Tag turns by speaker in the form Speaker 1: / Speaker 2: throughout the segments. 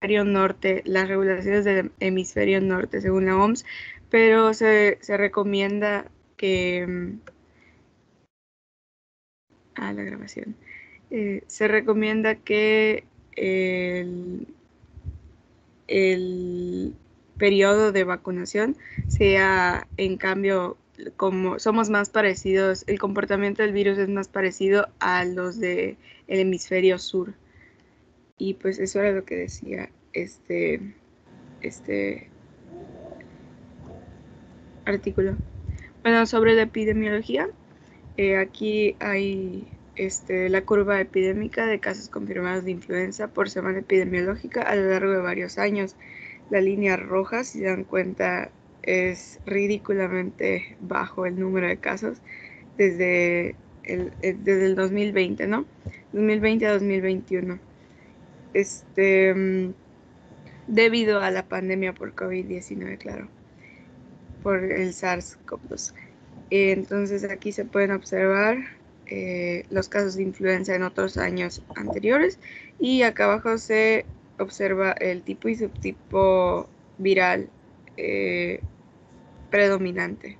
Speaker 1: hemisferio norte, las regulaciones del hemisferio norte según la OMS, pero se recomienda que la grabación se recomienda que el periodo de vacunación sea, en cambio, como somos más parecidos, el comportamiento del virus es más parecido a los del hemisferio sur. Y pues eso era lo que decía este artículo. Bueno, sobre la epidemiología, aquí hay la curva epidémica de casos confirmados de influenza por semana epidemiológica a lo largo de varios años. La línea roja, si se dan cuenta, es ridículamente bajo el número de casos desde el 2020, ¿no? 2020 a 2021. Debido a la pandemia por COVID-19, claro, por el SARS-CoV-2. Entonces aquí se pueden observar los casos de influenza en otros años anteriores, y acá abajo se observa el tipo y subtipo viral predominante.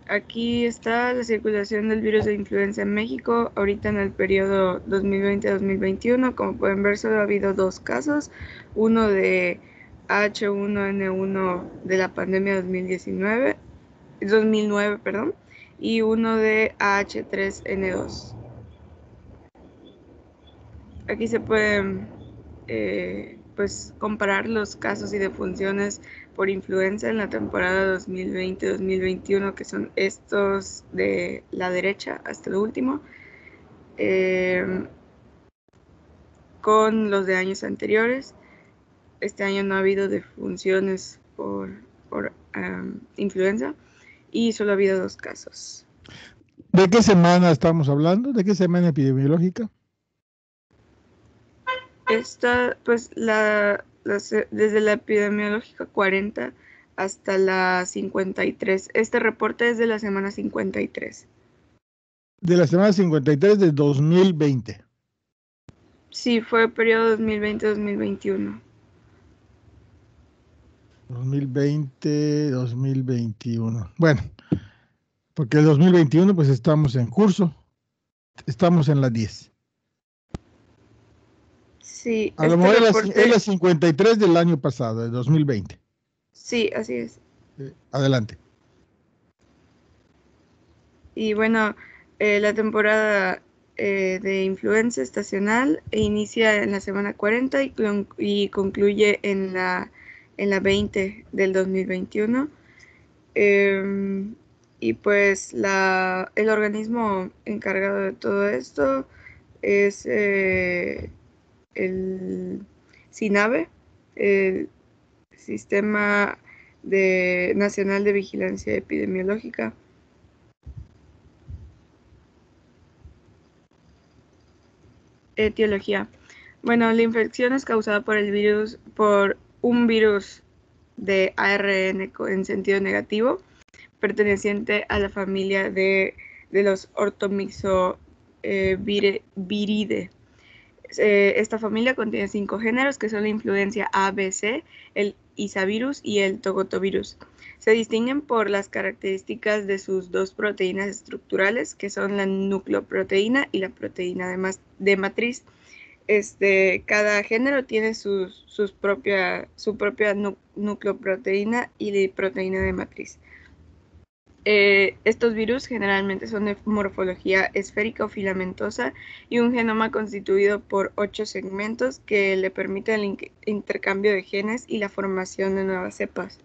Speaker 1: Aquí está la circulación del virus de influenza en México ahorita en el periodo 2020-2021. Como pueden ver, solo ha habido 2 casos, uno de H1N1 de la pandemia 2009, perdón, y uno de AH3N2. Aquí se pueden pues comparar los casos y defunciones por influenza en la temporada 2020-2021, que son estos de la derecha hasta el último, con los de años anteriores. Este año no ha habido defunciones por influenza y solo ha habido 2 casos.
Speaker 2: ¿De qué semana estamos hablando? ¿De qué semana epidemiológica?
Speaker 1: Esta, pues, desde la epidemiológica 40 hasta la 53. Este reporte es de la semana 53.
Speaker 2: De la semana 53 de 2020.
Speaker 1: Sí, fue periodo 2020-2021.
Speaker 2: 2020-2021. Bueno, porque el 2021 pues estamos en curso, estamos en la 10.
Speaker 1: Sí,
Speaker 2: A lo mejor es la 53 del año pasado, de 2020.
Speaker 1: Sí, así es.
Speaker 2: Adelante.
Speaker 1: Y bueno, la temporada de influenza estacional inicia en la semana 40 y concluye en la 20 del 2021. Y pues el organismo encargado de todo esto es el SINAVE, el Sistema Nacional de Vigilancia Epidemiológica. Etiología. Bueno, la infección es causada por un virus de ARN en sentido negativo, perteneciente a la familia de los ortomyxoviridae. Esta familia contiene 5 géneros, que son la influencia A, B, C, el Izavirus y el Togotovirus. Se distinguen por las características de sus 2 proteínas estructurales, que son la nucleoproteína y la proteína de matriz. Cada género tiene su propia nucleoproteína y proteína de matriz. Estos virus generalmente son de morfología esférica o filamentosa y un genoma constituido por 8 segmentos que le permiten el intercambio de genes y la formación de nuevas cepas.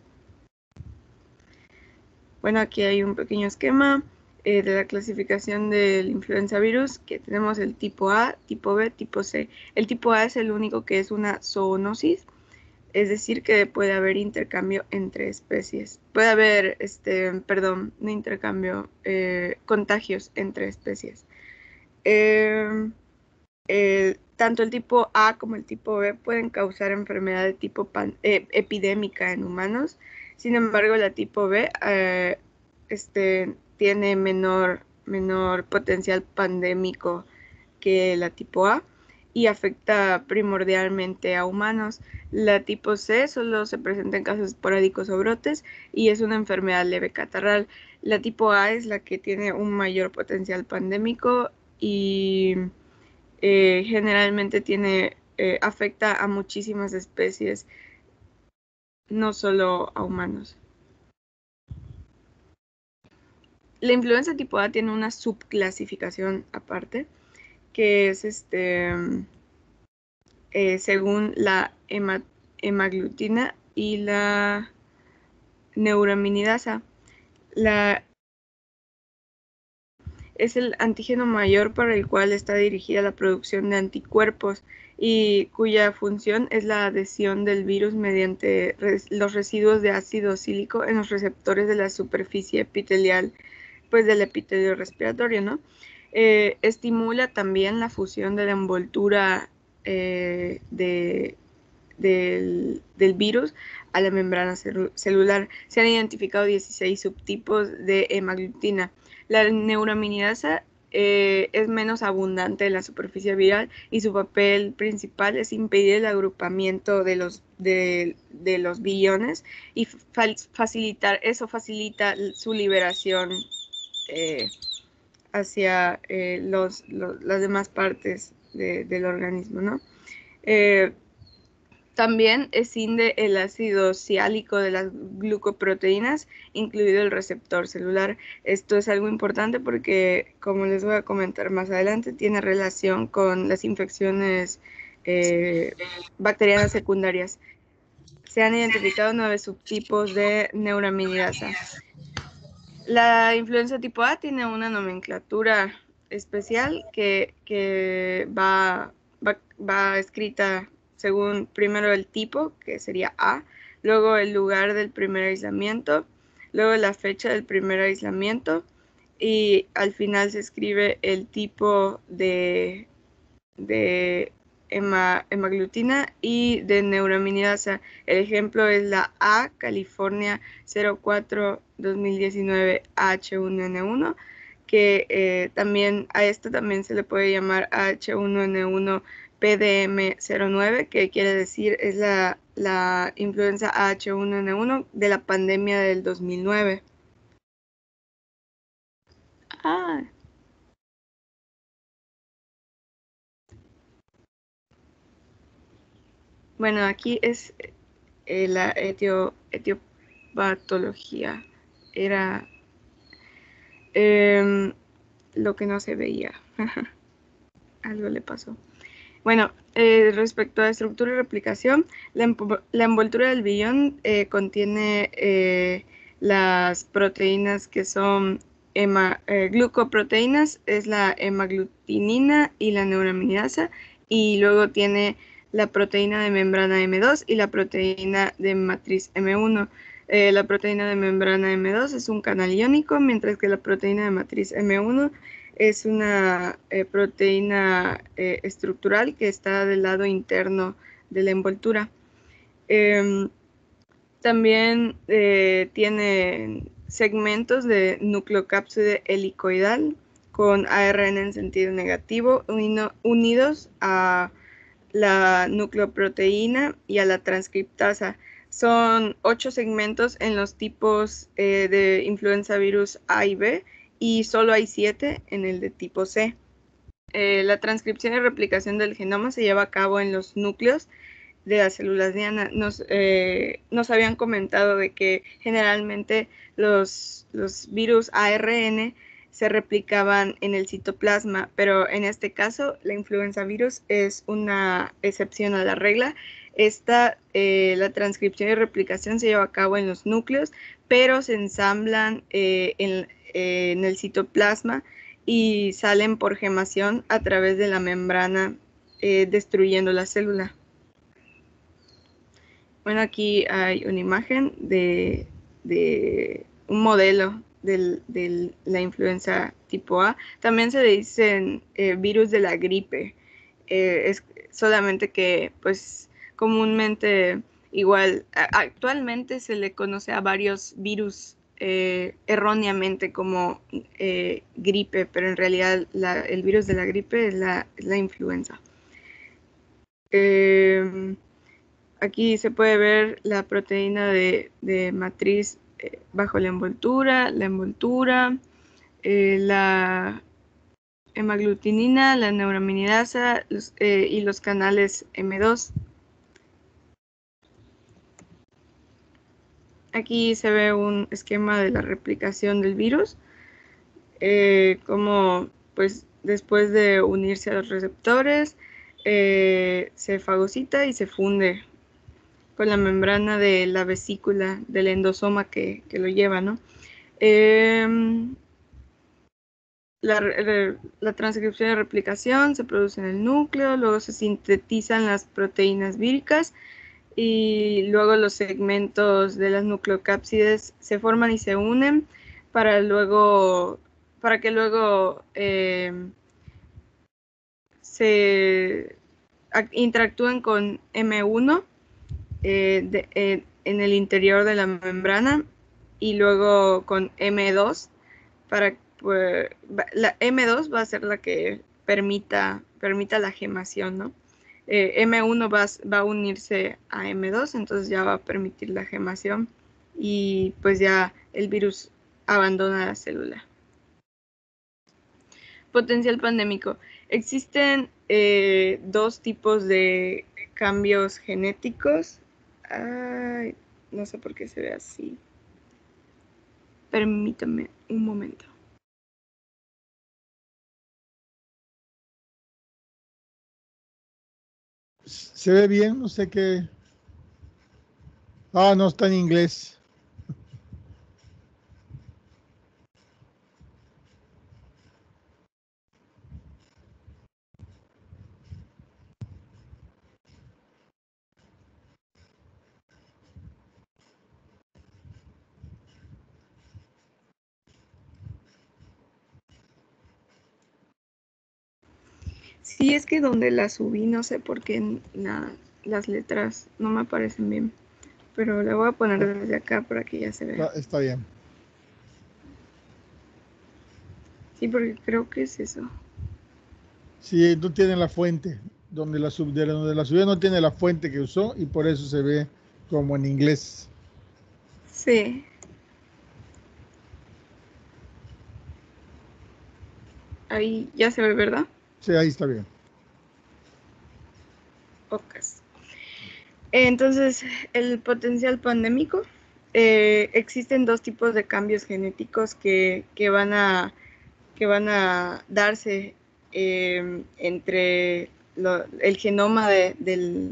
Speaker 1: Bueno, aquí hay un pequeño esquema de la clasificación del influenza virus, que tenemos el tipo A, tipo B, tipo C. El tipo A es el único que es una zoonosis, es decir, que puede haber intercambio entre especies. Puede haber, no intercambio, contagios entre especies. Tanto el tipo A como el tipo B pueden causar enfermedad de tipo epidémica en humanos. Sin embargo, la tipo B tiene menor potencial pandémico que la tipo A y afecta primordialmente a humanos. La tipo C solo se presenta en casos esporádicos o brotes y es una enfermedad leve catarral. La tipo A es la que tiene un mayor potencial pandémico y generalmente afecta a muchísimas especies, no solo a humanos. La influenza tipo A tiene una subclasificación aparte, que es según la hemaglutina y la neuraminidasa. Es el antígeno mayor para el cual está dirigida la producción de anticuerpos y cuya función es la adhesión del virus mediante los residuos de ácido cílico en los receptores de la superficie epitelial, pues del epitelio respiratorio, ¿no? Estimula también la fusión de la envoltura del virus a la membrana celular. Se han identificado 16 subtipos de hemaglutina. La neuraminidasa es menos abundante en la superficie viral y su papel principal es impedir el agrupamiento de los viriones y facilita su liberación hacia las demás partes del organismo, ¿no? También escinde el ácido siálico de las glucoproteínas, incluido el receptor celular. Esto es algo importante porque, como les voy a comentar más adelante, tiene relación con las infecciones bacterianas secundarias. Se han identificado 9 subtipos de neuraminidasa. La influenza tipo A tiene una nomenclatura especial que va escrita según primero el tipo, que sería A, luego el lugar del primer aislamiento, luego la fecha del primer aislamiento y al final se escribe el tipo de hemaglutina y de neuraminidasa. El ejemplo es la A California 04-2019 H1N1, que también a esto también se le puede llamar H1N1 PDM09, que quiere decir es la influenza H1N1 de la pandemia del 2009. Ah. Bueno, aquí es la etiopatología. Era lo que no se veía. Algo le pasó. Bueno, respecto a estructura y replicación, la envoltura del villón contiene las proteínas que son glucoproteínas, es la hemaglutinina y la neuraminidasa, y luego tiene la proteína de membrana M2 y la proteína de matriz M1. La proteína de membrana M2 es un canal iónico, mientras que la proteína de matriz M1 es una proteína estructural que está del lado interno de la envoltura. También tiene segmentos de nucleocápside helicoidal con ARN en sentido negativo unidos a la nucleoproteína y a la transcriptasa. Son 8 segmentos en los tipos de influenza virus A y B y solo hay 7 en el de tipo C. La transcripción y replicación del genoma se lleva a cabo en los núcleos de las células diana. Nos habían comentado de que generalmente los virus ARN se replicaban en el citoplasma, pero en este caso la influenza virus es una excepción a la regla. La transcripción y replicación se lleva a cabo en los núcleos, pero se ensamblan en el citoplasma y salen por gemación a través de la membrana, destruyendo la célula. Bueno, aquí hay una imagen de un modelo de la influenza tipo A. También se le dicen virus de la gripe. Es solamente que, pues, comúnmente igual, actualmente se le conoce a varios virus erróneamente como gripe, pero en realidad el virus de la gripe es la influenza. Aquí se puede ver la proteína de matriz bajo la envoltura, la hemaglutinina, la neuraminidasa y los canales M2. Aquí se ve un esquema de la replicación del virus, como pues después de unirse a los receptores, se fagocita y se funde con la membrana de la vesícula del endosoma que lo lleva, ¿no? La transcripción y replicación se produce en el núcleo, luego se sintetizan las proteínas víricas y luego los segmentos de las nucleocápsides se forman y se unen para que luego se interactúen con M1 en el interior de la membrana y luego con M2 pues, la M2 va a ser la que permita la gemación, ¿no? M1 va a unirse a M2, entonces ya va a permitir la gemación y pues ya el virus abandona la célula. Potencial pandémico. Existen dos tipos de cambios genéticos. Ay, no sé por qué se ve así. Permítame un momento.
Speaker 2: Se ve bien, no sé qué. Ah, no, está en inglés.
Speaker 1: Sí, es que donde la subí, no sé por qué las letras no me aparecen bien. Pero la voy a poner desde acá para que ya se vea.
Speaker 2: Está bien.
Speaker 1: Sí, porque creo que es eso.
Speaker 2: Sí, no tiene la fuente. Donde la subió no tiene la fuente que usó y por eso se ve como en inglés.
Speaker 1: Sí. Ahí ya se ve, ¿verdad?
Speaker 2: Sí, ahí está bien.
Speaker 1: Pocas. Entonces, el potencial pandémico. Existen dos tipos de cambios genéticos que van a darse entre el genoma de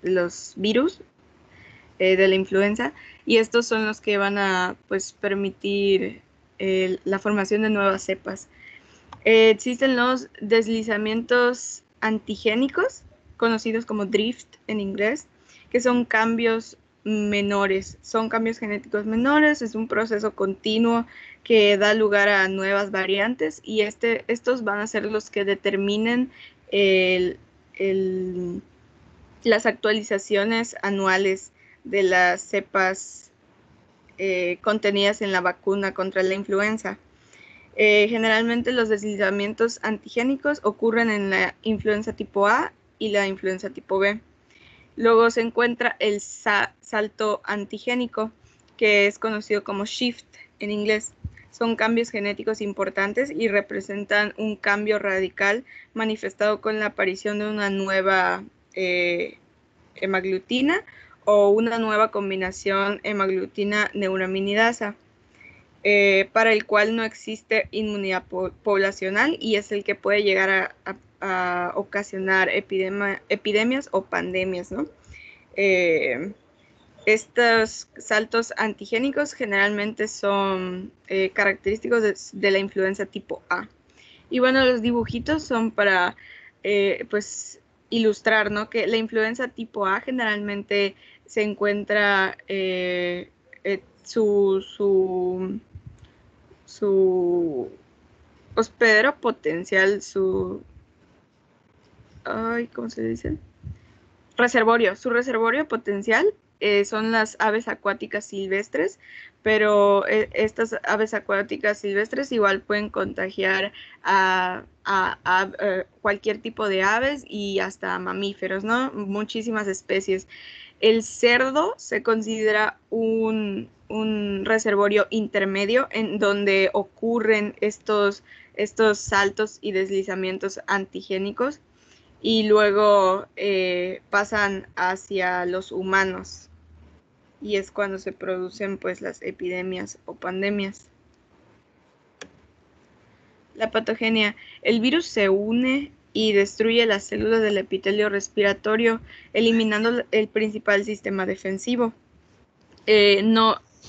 Speaker 1: los virus de la influenza, y estos son los que van a pues permitir la formación de nuevas cepas. Existen los deslizamientos antigénicos, conocidos como drift en inglés, que son cambios menores, son cambios genéticos menores, es un proceso continuo que da lugar a nuevas variantes y estos van a ser los que determinen las actualizaciones anuales de las cepas contenidas en la vacuna contra la influenza. Generalmente los deslizamientos antigénicos ocurren en la influenza tipo A y la influenza tipo B. Luego se encuentra el salto antigénico, que es conocido como shift en inglés. Son cambios genéticos importantes y representan un cambio radical manifestado con la aparición de una nueva hemaglutina o una nueva combinación hemaglutina-neuraminidasa. Para el cual no existe inmunidad poblacional y es el que puede llegar a ocasionar epidemias o pandemias, ¿no? Estos saltos antigénicos generalmente son característicos de la influenza tipo A. Y bueno, los dibujitos son para pues ilustrar, ¿no? Que la influenza tipo A generalmente se encuentra su hospedero potencial, ¿cómo se dice? Su reservorio potencial son las aves acuáticas silvestres, pero estas aves acuáticas silvestres igual pueden contagiar a cualquier tipo de aves y hasta mamíferos, ¿no? Muchísimas especies. El cerdo se considera un reservorio intermedio en donde ocurren estos saltos y deslizamientos antigénicos y luego pasan hacia los humanos y es cuando se producen pues las epidemias o pandemias. La patogenia. El virus se une y destruye las células del epitelio respiratorio, eliminando el principal sistema defensivo.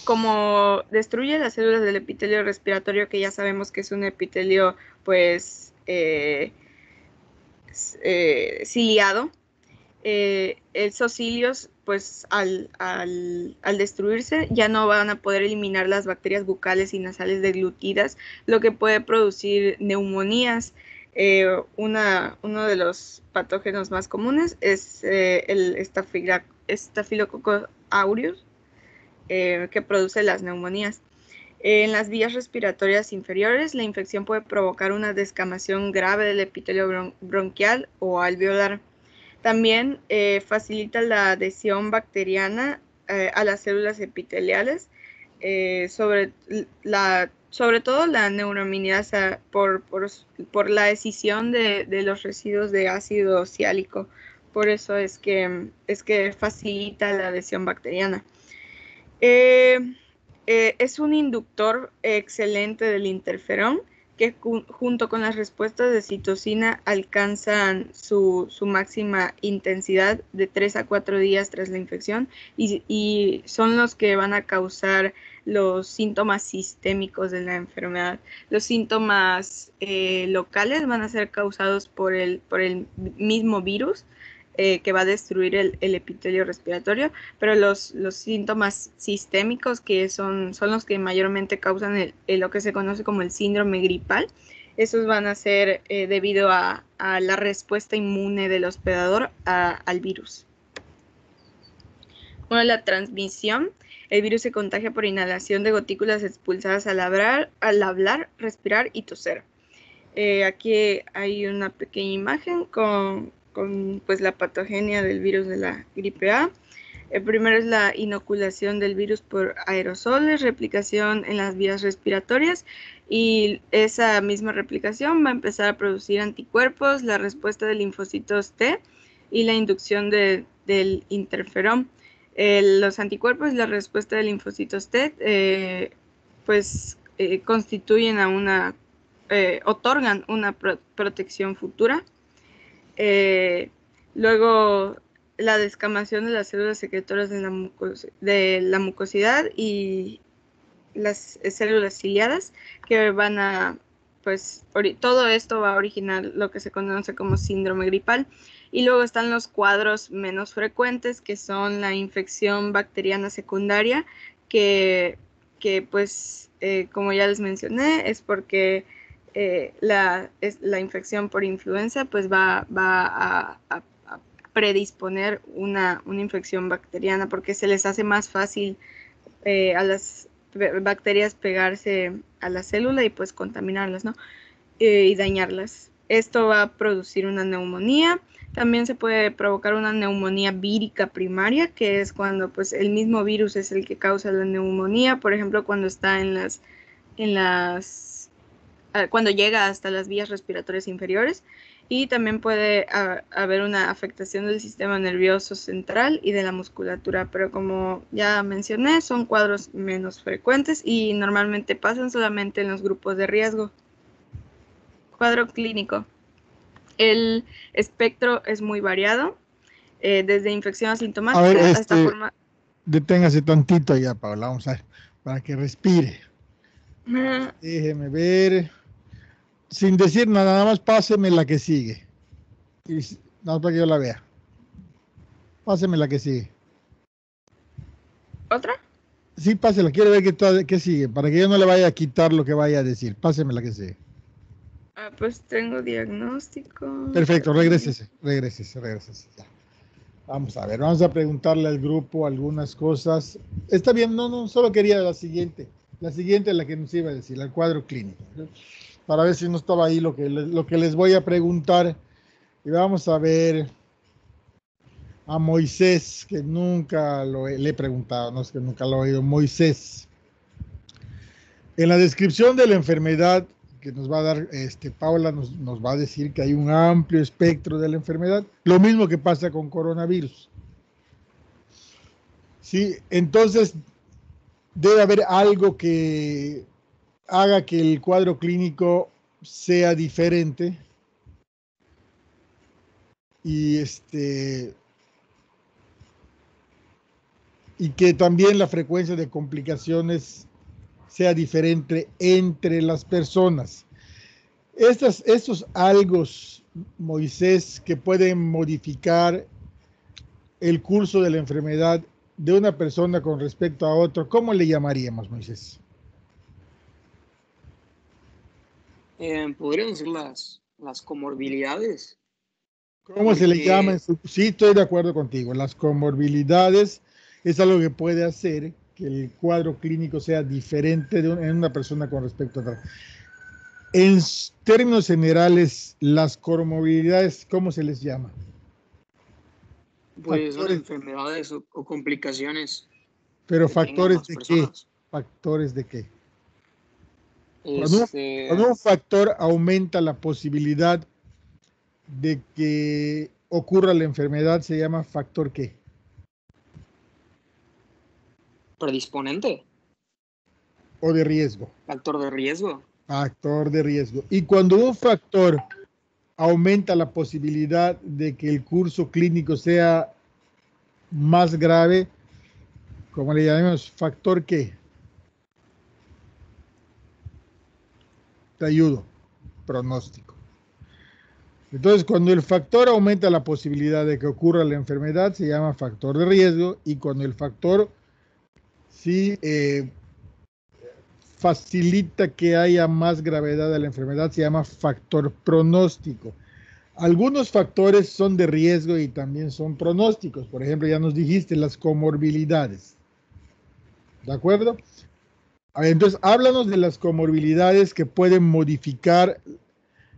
Speaker 1: Como destruye las células del epitelio respiratorio, que ya sabemos que es un epitelio pues ciliado, esos cilios pues al destruirse ya no van a poder eliminar las bacterias bucales y nasales deglutidas, lo que puede producir neumonías. Uno de los patógenos más comunes es el Staphylococcus aureus, que produce las neumonías. En las vías respiratorias inferiores, la infección puede provocar una descamación grave del epitelio bronquial o alveolar. También facilita la adhesión bacteriana a las células epiteliales, sobre todo la neuraminidasa por la escisión de los residuos de ácido siálico. Por eso es que facilita la adhesión bacteriana. Es un inductor excelente del interferón, que junto con las respuestas de citocina alcanzan su máxima intensidad de 3 a 4 días tras la infección y son los que van a causar los síntomas sistémicos de la enfermedad. Los síntomas locales van a ser causados por el mismo virus, que va a destruir el epitelio respiratorio, pero los síntomas sistémicos, que son los que mayormente causan lo que se conoce como el síndrome gripal, esos van a ser debido a la respuesta inmune del hospedador al virus. Bueno, la transmisión. El virus se contagia por inhalación de gotículas expulsadas al hablar, respirar y toser. Aquí hay una pequeña imagen con pues la patogenia del virus de la gripe A. El primero es la inoculación del virus por aerosoles, replicación en las vías respiratorias, y esa misma replicación va a empezar a producir anticuerpos, la respuesta de linfocitos T y la inducción del interferón. Los anticuerpos y la respuesta de linfocitos T constituyen otorgan una protección futura. Luego la descamación de las células secretoras de la mucosidad y las células ciliadas, que van a, pues, todo esto va a originar lo que se conoce como síndrome gripal. Y luego están los cuadros menos frecuentes, que son la infección bacteriana secundaria, que pues, como ya les mencioné, es porque la infección por influenza pues va a predisponer una infección bacteriana, porque se les hace más fácil a las bacterias pegarse a la célula y pues contaminarlas, ¿no? Y dañarlas. Esto va a producir una neumonía. También se puede provocar una neumonía vírica primaria, que es cuando pues el mismo virus es el que causa la neumonía, por ejemplo cuando está cuando llega hasta las vías respiratorias inferiores. Y también puede haber una afectación del sistema nervioso central y de la musculatura, pero como ya mencioné, son cuadros menos frecuentes y normalmente pasan solamente en los grupos de riesgo. Cuadro clínico. El espectro es muy variado, desde infección asintomática hasta forma...
Speaker 2: Deténgase tantito ya, Paula, vamos a ver, para que respire. Déjeme ver. Sin decir nada más páseme la que sigue. Y nada más para que yo la vea. Páseme la que sigue.
Speaker 1: ¿Otra?
Speaker 2: Sí, pásela, quiero ver qué sigue, para que yo no le vaya a quitar lo que vaya a decir. Páseme la que sigue.
Speaker 1: Pues tengo diagnóstico.
Speaker 2: Perfecto, regrésese. Ya. Vamos a ver, vamos a preguntarle al grupo algunas cosas. Está bien, no, solo quería la siguiente. La siguiente es la que nos iba a decir, el cuadro clínico. Para ver si no estaba ahí lo que les voy a preguntar. Y vamos a ver a Moisés, que nunca le he preguntado, no es que nunca lo he oído. Moisés, en la descripción de la enfermedad que nos va a dar Paula, nos va a decir que hay un amplio espectro de la enfermedad, lo mismo que pasa con coronavirus. Sí, entonces debe haber algo que haga que el cuadro clínico sea diferente y y que también la frecuencia de complicaciones sea diferente entre las personas. Estos algos, Moisés, que pueden modificar el curso de la enfermedad de una persona con respecto a otro, ¿cómo le llamaríamos, Moisés?
Speaker 3: Podrían ser las comorbilidades.
Speaker 2: ¿Cómo se le llama? Sí, estoy de acuerdo contigo. Las comorbilidades es algo que puede hacer que el cuadro clínico sea diferente en una persona con respecto a otra. En términos generales, las comorbilidades, ¿cómo se les llama?
Speaker 3: Pues son enfermedades o complicaciones.
Speaker 2: Pero factores de qué? ¿Factores de qué? Cuando un factor aumenta la posibilidad de que ocurra la enfermedad, ¿se llama factor qué?
Speaker 3: Predisponente.
Speaker 2: ¿O de riesgo?
Speaker 3: Factor de riesgo.
Speaker 2: Factor de riesgo. Y cuando un factor aumenta la posibilidad de que el curso clínico sea más grave, ¿cómo le llamamos? ¿Factor qué? Te ayudo. Pronóstico. Entonces, cuando el factor aumenta la posibilidad de que ocurra la enfermedad, se llama factor de riesgo, y cuando el factor sí facilita que haya más gravedad de la enfermedad, se llama factor pronóstico. Algunos factores son de riesgo y también son pronósticos. Por ejemplo, ya nos dijiste las comorbilidades. ¿De acuerdo? A ver, entonces, háblanos de las comorbilidades que pueden modificar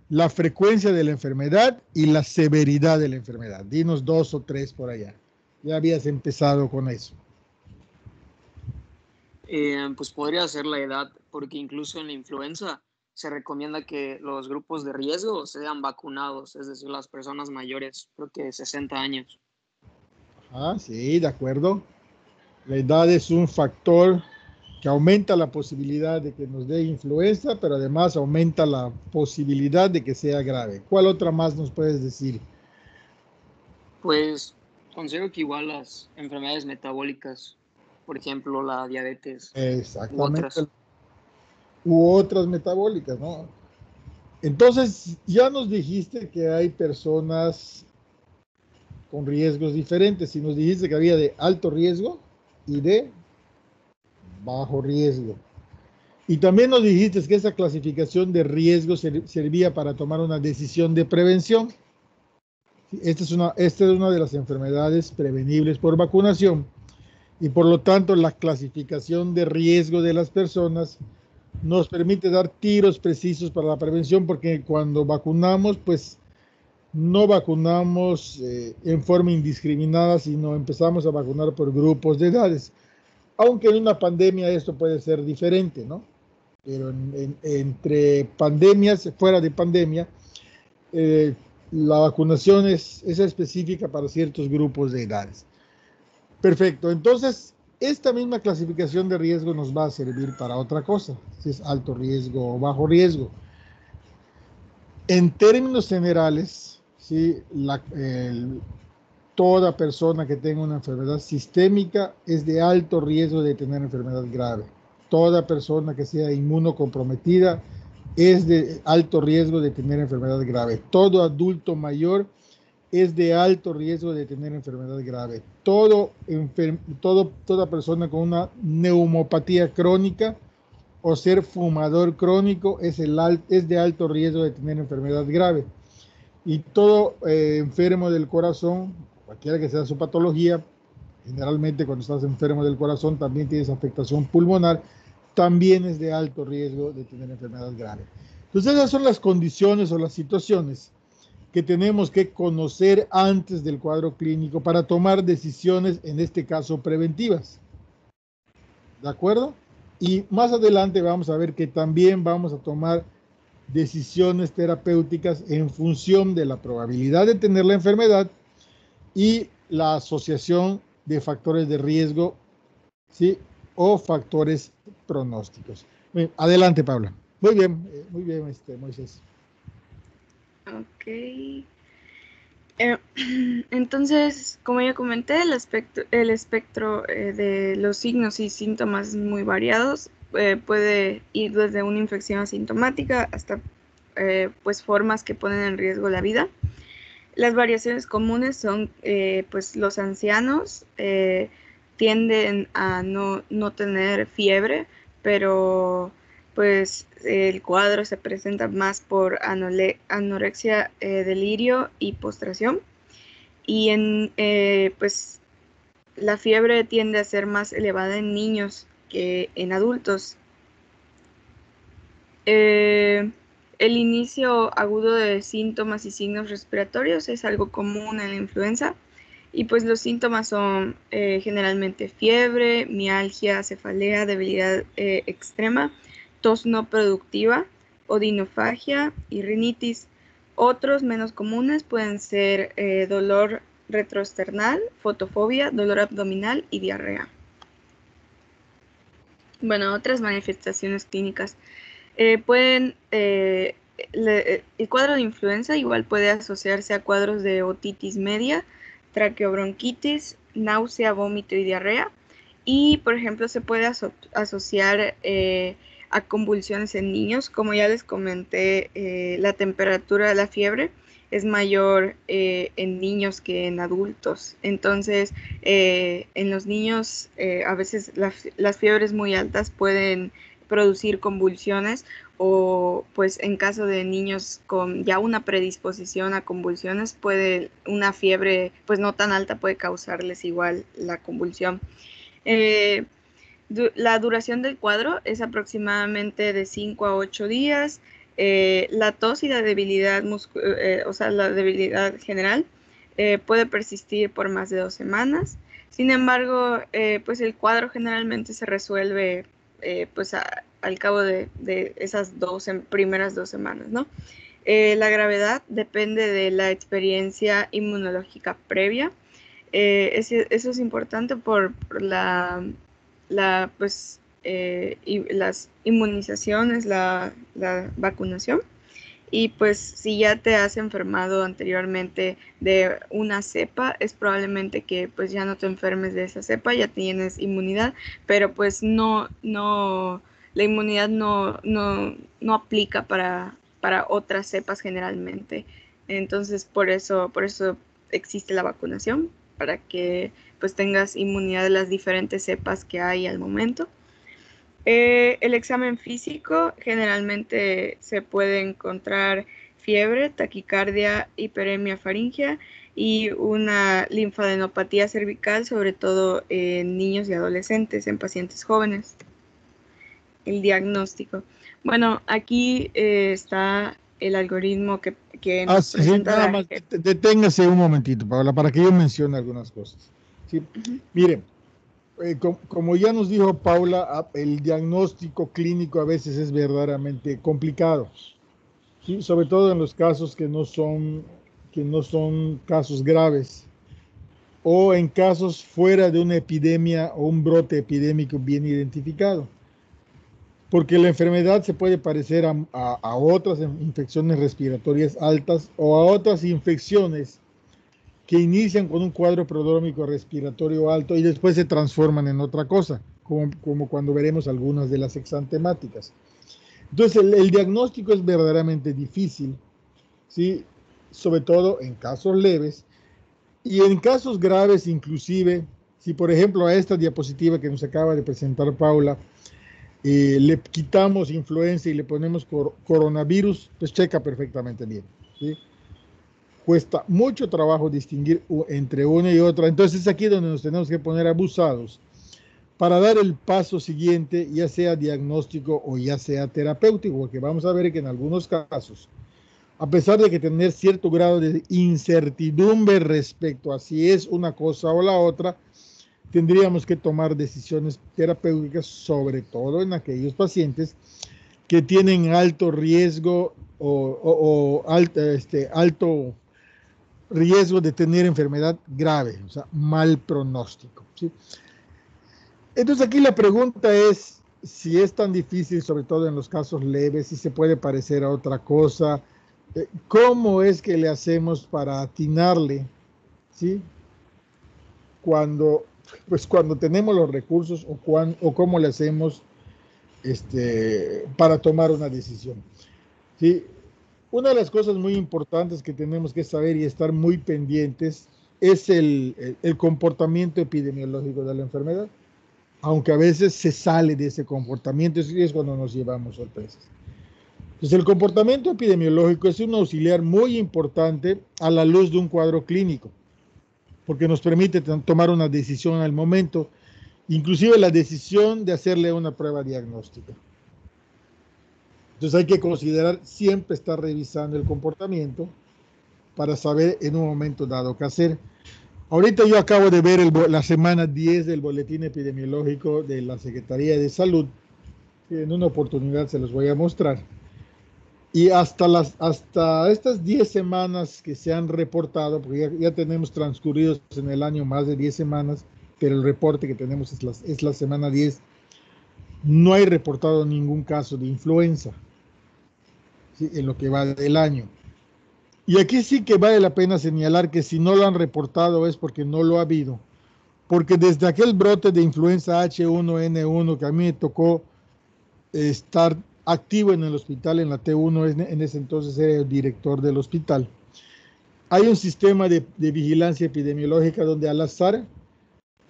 Speaker 2: la frecuencia de la enfermedad y la severidad de la enfermedad. Dinos 2 o 3 por allá. Ya habías empezado con eso.
Speaker 3: Pues podría ser la edad, porque incluso en la influenza se recomienda que los grupos de riesgo sean vacunados, es decir, las personas mayores, creo que 60 años.
Speaker 2: Ah, sí, de acuerdo. La edad es un factor que aumenta la posibilidad de que nos dé influenza, pero además aumenta la posibilidad de que sea grave. ¿Cuál otra más nos puedes decir?
Speaker 3: Pues considero que igual las enfermedades metabólicas, por ejemplo, la diabetes.
Speaker 2: Exactamente. U otras metabólicas, ¿no? Entonces, ya nos dijiste que hay personas con riesgos diferentes. Y nos dijiste que había de alto riesgo y de bajo riesgo. Y también nos dijiste que esa clasificación de riesgo servía para tomar una decisión de prevención. Esta es una de las enfermedades prevenibles por vacunación. Y por lo tanto, la clasificación de riesgo de las personas nos permite dar tiros precisos para la prevención, porque cuando vacunamos, pues no vacunamos en forma indiscriminada, sino empezamos a vacunar por grupos de edades. Aunque en una pandemia esto puede ser diferente, ¿no? Pero entre pandemias, fuera de pandemia, la vacunación es específica para ciertos grupos de edades. Perfecto, entonces esta misma clasificación de riesgo nos va a servir para otra cosa, si es alto riesgo o bajo riesgo. En términos generales, ¿sí? Toda persona que tenga una enfermedad sistémica es de alto riesgo de tener enfermedad grave. Toda persona que sea inmunocomprometida es de alto riesgo de tener enfermedad grave. Todo adulto mayor es de alto riesgo de tener enfermedad grave. Toda persona con una neumopatía crónica o ser fumador crónico es de alto riesgo de tener enfermedad grave. Y todo enfermo del corazón, cualquiera que sea su patología, generalmente cuando estás enfermo del corazón también tienes afectación pulmonar, también es de alto riesgo de tener enfermedad grave. Entonces esas son las condiciones o las situaciones que tenemos que conocer antes del cuadro clínico para tomar decisiones, en este caso preventivas. ¿De acuerdo? Y más adelante vamos a ver que también vamos a tomar decisiones terapéuticas en función de la probabilidad de tener la enfermedad y la asociación de factores de riesgo, ¿sí? O factores pronósticos. Bien, adelante, Paula. Muy bien, Moisés.
Speaker 1: Ok. Entonces, como ya comenté, el espectro de los signos y síntomas muy variados. Puede ir desde una infección asintomática hasta pues formas que ponen en riesgo la vida. Las variaciones comunes son pues los ancianos tienden a no tener fiebre, pero pues el cuadro se presenta más por anorexia, delirio y postración. Y pues la fiebre tiende a ser más elevada en niños que en adultos. El inicio agudo de síntomas y signos respiratorios es algo común en la influenza. Y pues los síntomas son generalmente fiebre, mialgia, cefalea, debilidad extrema, tos no productiva, odinofagia y rinitis. Otros menos comunes pueden ser dolor retroesternal, fotofobia, dolor abdominal y diarrea. Bueno, otras manifestaciones clínicas. El cuadro de influenza igual puede asociarse a cuadros de otitis media, traqueobronquitis, náusea, vómito y diarrea. Y, por ejemplo, se puede asociar a convulsiones en niños. Como ya les comenté, la temperatura, la fiebre es mayor en niños que en adultos. Entonces, en los niños a veces las fiebres muy altas pueden producir convulsiones, o pues en caso de niños con ya una predisposición a convulsiones, una fiebre pues no tan alta puede causarles igual la convulsión. La duración del cuadro es aproximadamente de 5 a 8 días. La tos y la debilidad la debilidad general puede persistir por más de 2 semanas. Sin embargo, pues el cuadro generalmente se resuelve pues al cabo de esas primeras 2 semanas, ¿no? La gravedad depende de la experiencia inmunológica previa. Eso es importante por las inmunizaciones, la vacunación. Y pues si ya te has enfermado anteriormente de una cepa, es probablemente que pues ya no te enfermes de esa cepa, ya tienes inmunidad, pero pues la inmunidad no aplica para otras cepas generalmente. Entonces por eso existe la vacunación, para que pues tengas inmunidad de las diferentes cepas que hay al momento. El examen físico, generalmente se puede encontrar fiebre, taquicardia, hiperemia faríngea y una linfadenopatía cervical, sobre todo en niños y adolescentes, en pacientes jóvenes. El diagnóstico. Bueno, aquí está el algoritmo que nos presenta
Speaker 2: nada más, deténgase un momentito, Paola, para que yo mencione algunas cosas. ¿Sí? Miren, como ya nos dijo Paula, el diagnóstico clínico a veces es verdaderamente complicado, ¿sí? Sobre todo en los casos que no son casos graves, o en casos fuera de una epidemia o un brote epidémico bien identificado. Porque la enfermedad se puede parecer a otras infecciones respiratorias altas o a otras infecciones que inician con un cuadro prodrómico respiratorio alto y después se transforman en otra cosa, como cuando veremos algunas de las exantemáticas. Entonces, el diagnóstico es verdaderamente difícil, ¿sí? Sobre todo en casos leves y en casos graves inclusive. Si, por ejemplo, a esta diapositiva que nos acaba de presentar Paula, le quitamos influenza y le ponemos coronavirus, pues checa perfectamente bien, ¿sí? cuesta mucho trabajo distinguir entre una y otra. Entonces es aquí donde nos tenemos que poner abusados para dar el paso siguiente, ya sea diagnóstico o ya sea terapéutico, porque vamos a ver que en algunos casos, a pesar de que tener cierto grado de incertidumbre respecto a si es una cosa o la otra, tendríamos que tomar decisiones terapéuticas, sobre todo en aquellos pacientes que tienen alto riesgo o alto riesgo de tener enfermedad grave, o sea, mal pronóstico, ¿sí? Entonces aquí la pregunta es si es tan difícil, sobre todo en los casos leves, si se puede parecer a otra cosa, ¿cómo es que le hacemos para atinarle, ¿sí? Cuando tenemos los recursos o cómo le hacemos para tomar una decisión, ¿sí? Una de las cosas muy importantes que tenemos que saber y estar muy pendientes es el comportamiento epidemiológico de la enfermedad, aunque a veces se sale de ese comportamiento y es cuando nos llevamos sorpresas. Entonces, el comportamiento epidemiológico es un auxiliar muy importante a la luz de un cuadro clínico, porque nos permite tomar una decisión al momento, inclusive la decisión de hacerle una prueba diagnóstica. Entonces hay que considerar siempre estar revisando el comportamiento para saber en un momento dado qué hacer. Ahorita yo acabo de ver la semana 10 del boletín epidemiológico de la Secretaría de Salud. En una oportunidad se los voy a mostrar. Y hasta estas 10 semanas que se han reportado, porque ya tenemos transcurridos en el año más de 10 semanas, pero el reporte que tenemos es la semana 10, no hay reportado ningún caso de influenza, ¿sí?, en lo que va del año. Y aquí sí que vale la pena señalar que si no lo han reportado es porque no lo ha habido, porque desde aquel brote de influenza H1N1 que a mí me tocó estar activo en el hospital, en la T1, en ese entonces era el director del hospital, hay un sistema de vigilancia epidemiológica donde al azar,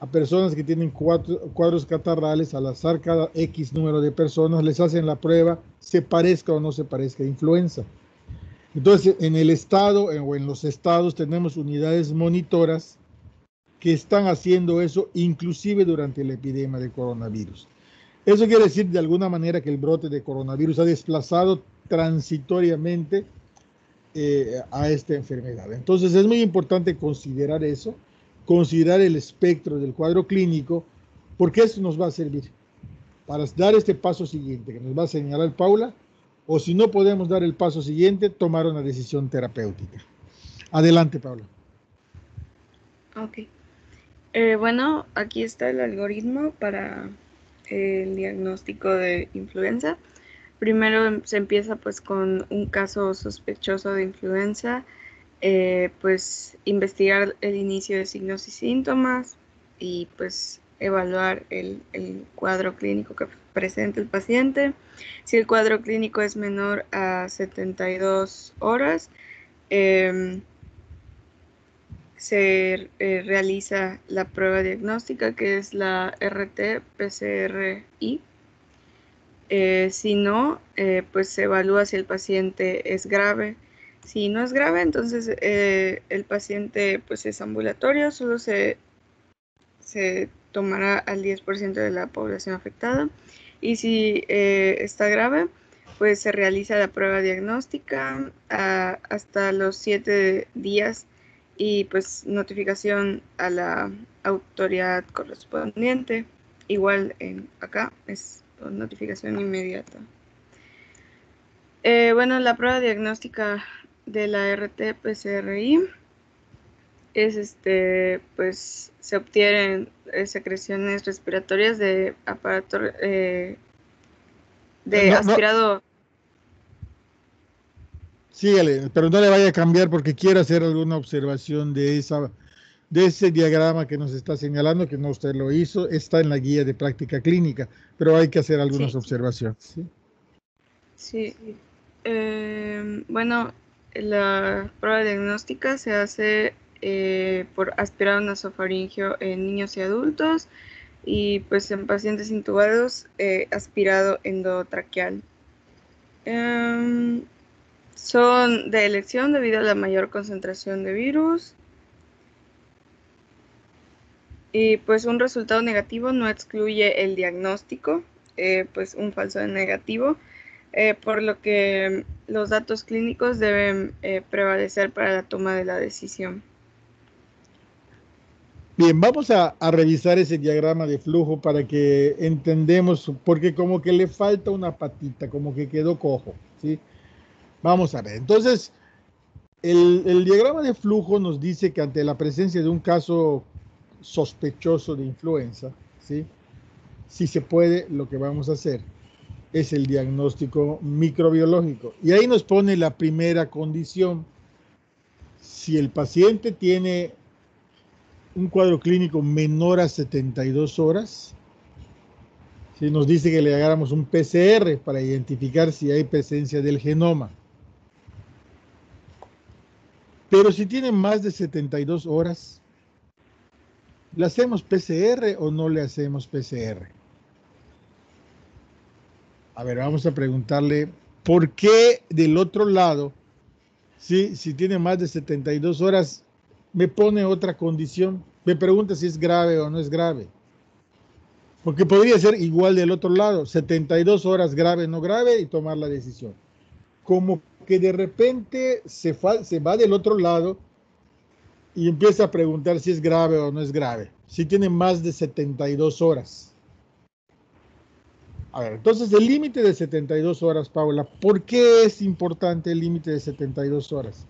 Speaker 2: a personas que tienen cuadros catarrales, al azar cada X número de personas, les hacen la prueba, se parezca o no se parezca a influenza. Entonces, en el estado o en los estados tenemos unidades monitoras que están haciendo eso, inclusive durante la epidemia de coronavirus. Eso quiere decir de alguna manera que el brote de coronavirus ha desplazado transitoriamente a esta enfermedad. Entonces es muy importante considerar eso, considerar el espectro del cuadro clínico, porque eso nos va a servir para dar este paso siguiente que nos va a señalar Paula, o si no podemos dar el paso siguiente, tomar una decisión terapéutica. Adelante, Paula.
Speaker 1: Ok. Bueno, aquí está el algoritmo para el diagnóstico de influenza. Primero se empieza pues con un caso sospechoso de influenza, pues investigar el inicio de signos y síntomas y pues evaluar el cuadro clínico que presenta el paciente. Si el cuadro clínico es menor a 72 horas, se realiza la prueba diagnóstica, que es la RT-PCR-I. Si no, pues se evalúa si el paciente es grave. Si no es grave, entonces el paciente pues es ambulatorio, solo se tomará al 10% de la población afectada. Y si está grave, pues se realiza la prueba diagnóstica hasta los 7 días y pues notificación a la autoridad correspondiente. Igual acá es notificación inmediata. Bueno, la prueba diagnóstica de la RT-PCR-I es pues se obtienen secreciones respiratorias de aparato de aspirado.
Speaker 2: Sígale, pero no le vaya a cambiar porque quiero hacer alguna observación de ese diagrama que nos está señalando, que no usted lo hizo, está en la guía de práctica clínica, pero hay que hacer algunas observaciones. Sí.
Speaker 1: Sí. Bueno, la prueba diagnóstica se hace por aspirado nasofaringeo en niños y adultos y pues en pacientes intubados aspirado endotraqueal. Son de elección debido a la mayor concentración de virus. Y pues un resultado negativo no excluye el diagnóstico, pues un falso negativo, por lo que los datos clínicos deben prevalecer para la toma de la decisión.
Speaker 2: Bien, vamos a revisar ese diagrama de flujo para que entendemos, porque como que le falta una patita, como que quedó cojo, ¿sí? Vamos a ver. Entonces, el diagrama de flujo nos dice que ante la presencia de un caso sospechoso de influenza, ¿sí? Si se puede, lo que vamos a hacer es el diagnóstico microbiológico. Y ahí nos pone la primera condición. Si el paciente tiene un cuadro clínico menor a 72 horas, ¿sí? Nos dice que le hagamos un PCR para identificar si hay presencia del genoma. Pero si tiene más de 72 horas, ¿le hacemos PCR o no le hacemos PCR? A ver, vamos a preguntarle, ¿por qué del otro lado, si tiene más de 72 horas, me pone otra condición? Me pregunta si es grave o no es grave. Porque podría ser igual del otro lado, 72 horas grave o no grave y tomar la decisión. Como que de repente se va del otro lado y empieza a preguntar si es grave o no es grave, si tiene más de 72 horas. A ver, entonces el límite de 72 horas, Paula, ¿por qué es importante el límite de 72 horas?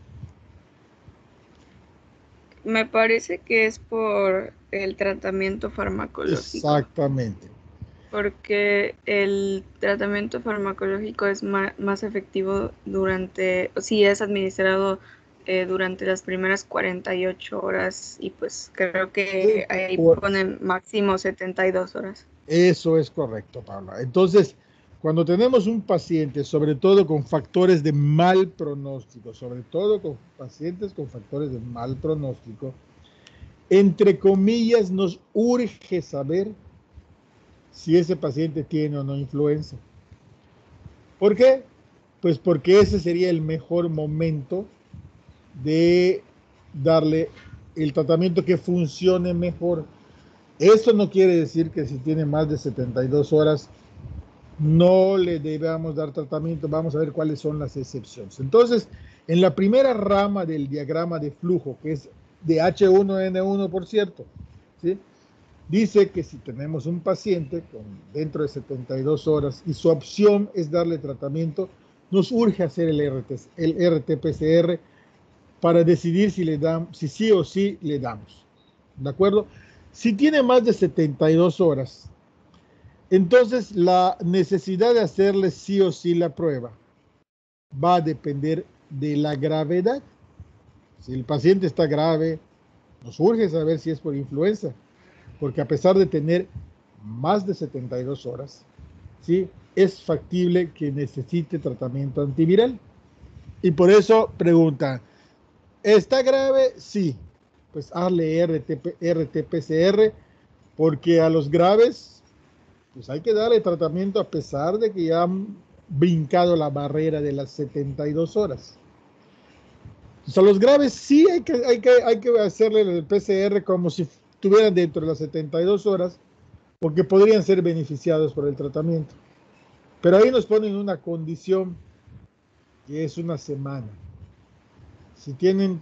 Speaker 1: Me parece que es por el tratamiento farmacológico.
Speaker 2: Exactamente.
Speaker 1: Porque el tratamiento farmacológico es más efectivo si es administrado durante las primeras 48 horas y pues creo que ahí ponen máximo 72 horas.
Speaker 2: Eso es correcto, Paula. Entonces, cuando tenemos un paciente, sobre todo con factores de mal pronóstico, sobre todo con pacientes con factores de mal pronóstico, entre comillas, nos urge saber si ese paciente tiene o no influenza. ¿Por qué? Pues porque ese sería el mejor momento de darle el tratamiento que funcione mejor. Esto no quiere decir que si tiene más de 72 horas no le debamos dar tratamiento. Vamos a ver cuáles son las excepciones. Entonces, en la primera rama del diagrama de flujo, que es de H1N1, por cierto, ¿sí? Dice que si tenemos un paciente dentro de 72 horas y su opción es darle tratamiento, nos urge hacer el RT-PCR para decidir si sí o sí le damos. ¿De acuerdo? Si tiene más de 72 horas, entonces la necesidad de hacerle sí o sí la prueba va a depender de la gravedad. Si el paciente está grave, nos urge saber si es por influenza, porque a pesar de tener más de 72 horas, ¿sí? Es factible que necesite tratamiento antiviral. Y por eso preguntan, ¿está grave? Sí. Pues hazle RT-PCR, porque a los graves, pues hay que darle tratamiento a pesar de que ya han brincado la barrera de las 72 horas. Entonces, a los graves sí hay que hacerle el PCR como si estuvieran dentro de las 72 horas, porque podrían ser beneficiados por el tratamiento. Pero ahí nos ponen una condición que es una semana. Si tienen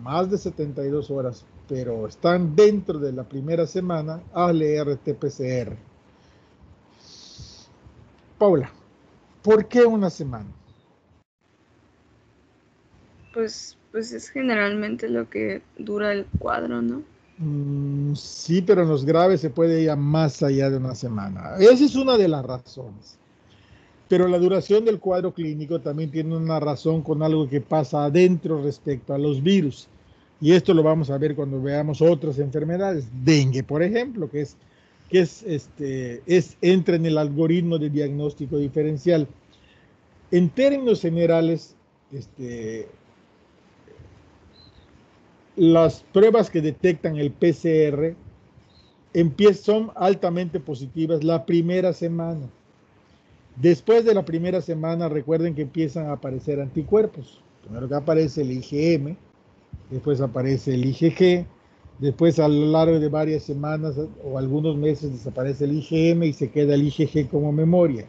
Speaker 2: más de 72 horas, pero están dentro de la primera semana, hazle RT-PCR. Paula, ¿por qué una semana?
Speaker 1: Pues es generalmente lo que dura el cuadro, ¿no?
Speaker 2: Sí, pero en los graves se puede ir a más allá de una semana. Esa es una de las razones. Pero la duración del cuadro clínico también tiene una razón con algo que pasa adentro respecto a los virus. Y esto lo vamos a ver cuando veamos otras enfermedades. Dengue, por ejemplo, que entra en el algoritmo de diagnóstico diferencial. En términos generales, las pruebas que detectan el PCR son altamente positivas la primera semana. Después de la primera semana, recuerden que empiezan a aparecer anticuerpos. Primero que aparece el IgM, después aparece el IgG, después a lo largo de varias semanas o algunos meses desaparece el IgM y se queda el IgG como memoria.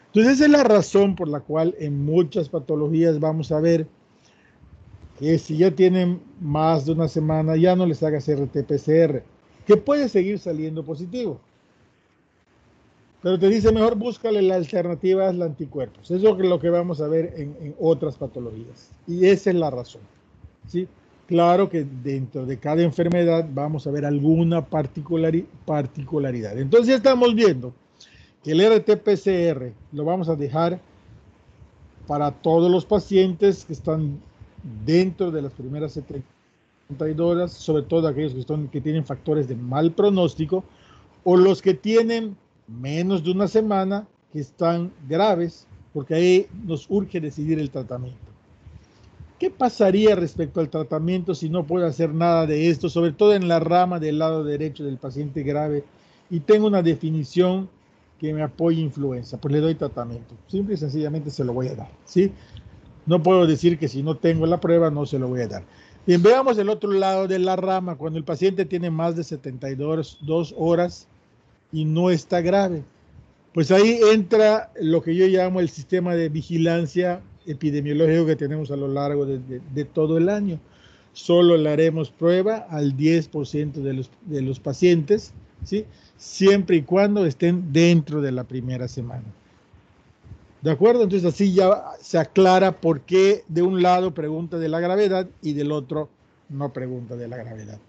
Speaker 2: Entonces esa es la razón por la cual en muchas patologías vamos a ver que si ya tienen más de una semana ya no les hagas RT-PCR, que puede seguir saliendo positivo. Pero te dice mejor búscale la alternativa a los anticuerpos. Eso es lo que vamos a ver en otras patologías. Y esa es la razón, ¿sí? Claro que dentro de cada enfermedad vamos a ver alguna particularidad. Entonces ya estamos viendo que el RT-PCR lo vamos a dejar para todos los pacientes que están dentro de las primeras 72 horas, sobre todo aquellos que tienen factores de mal pronóstico o los que tienen menos de una semana que están graves, porque ahí nos urge decidir el tratamiento. ¿Qué pasaría respecto al tratamiento si no puedo hacer nada de esto, sobre todo en la rama del lado derecho del paciente grave y tengo una definición que me apoye influenza? Pues le doy tratamiento. Simple y sencillamente se lo voy a dar, ¿sí? No puedo decir que si no tengo la prueba no se lo voy a dar. Bien, veamos el otro lado de la rama, cuando el paciente tiene más de 72 horas y no está grave. Pues ahí entra lo que yo llamo el sistema de vigilancia epidemiológico que tenemos a lo largo de todo el año. Solo le haremos prueba al 10% de los pacientes, ¿sí? Siempre y cuando estén dentro de la primera semana. ¿De acuerdo? Entonces así ya se aclara por qué de un lado pregunta de la gravedad y del otro no pregunta de la gravedad.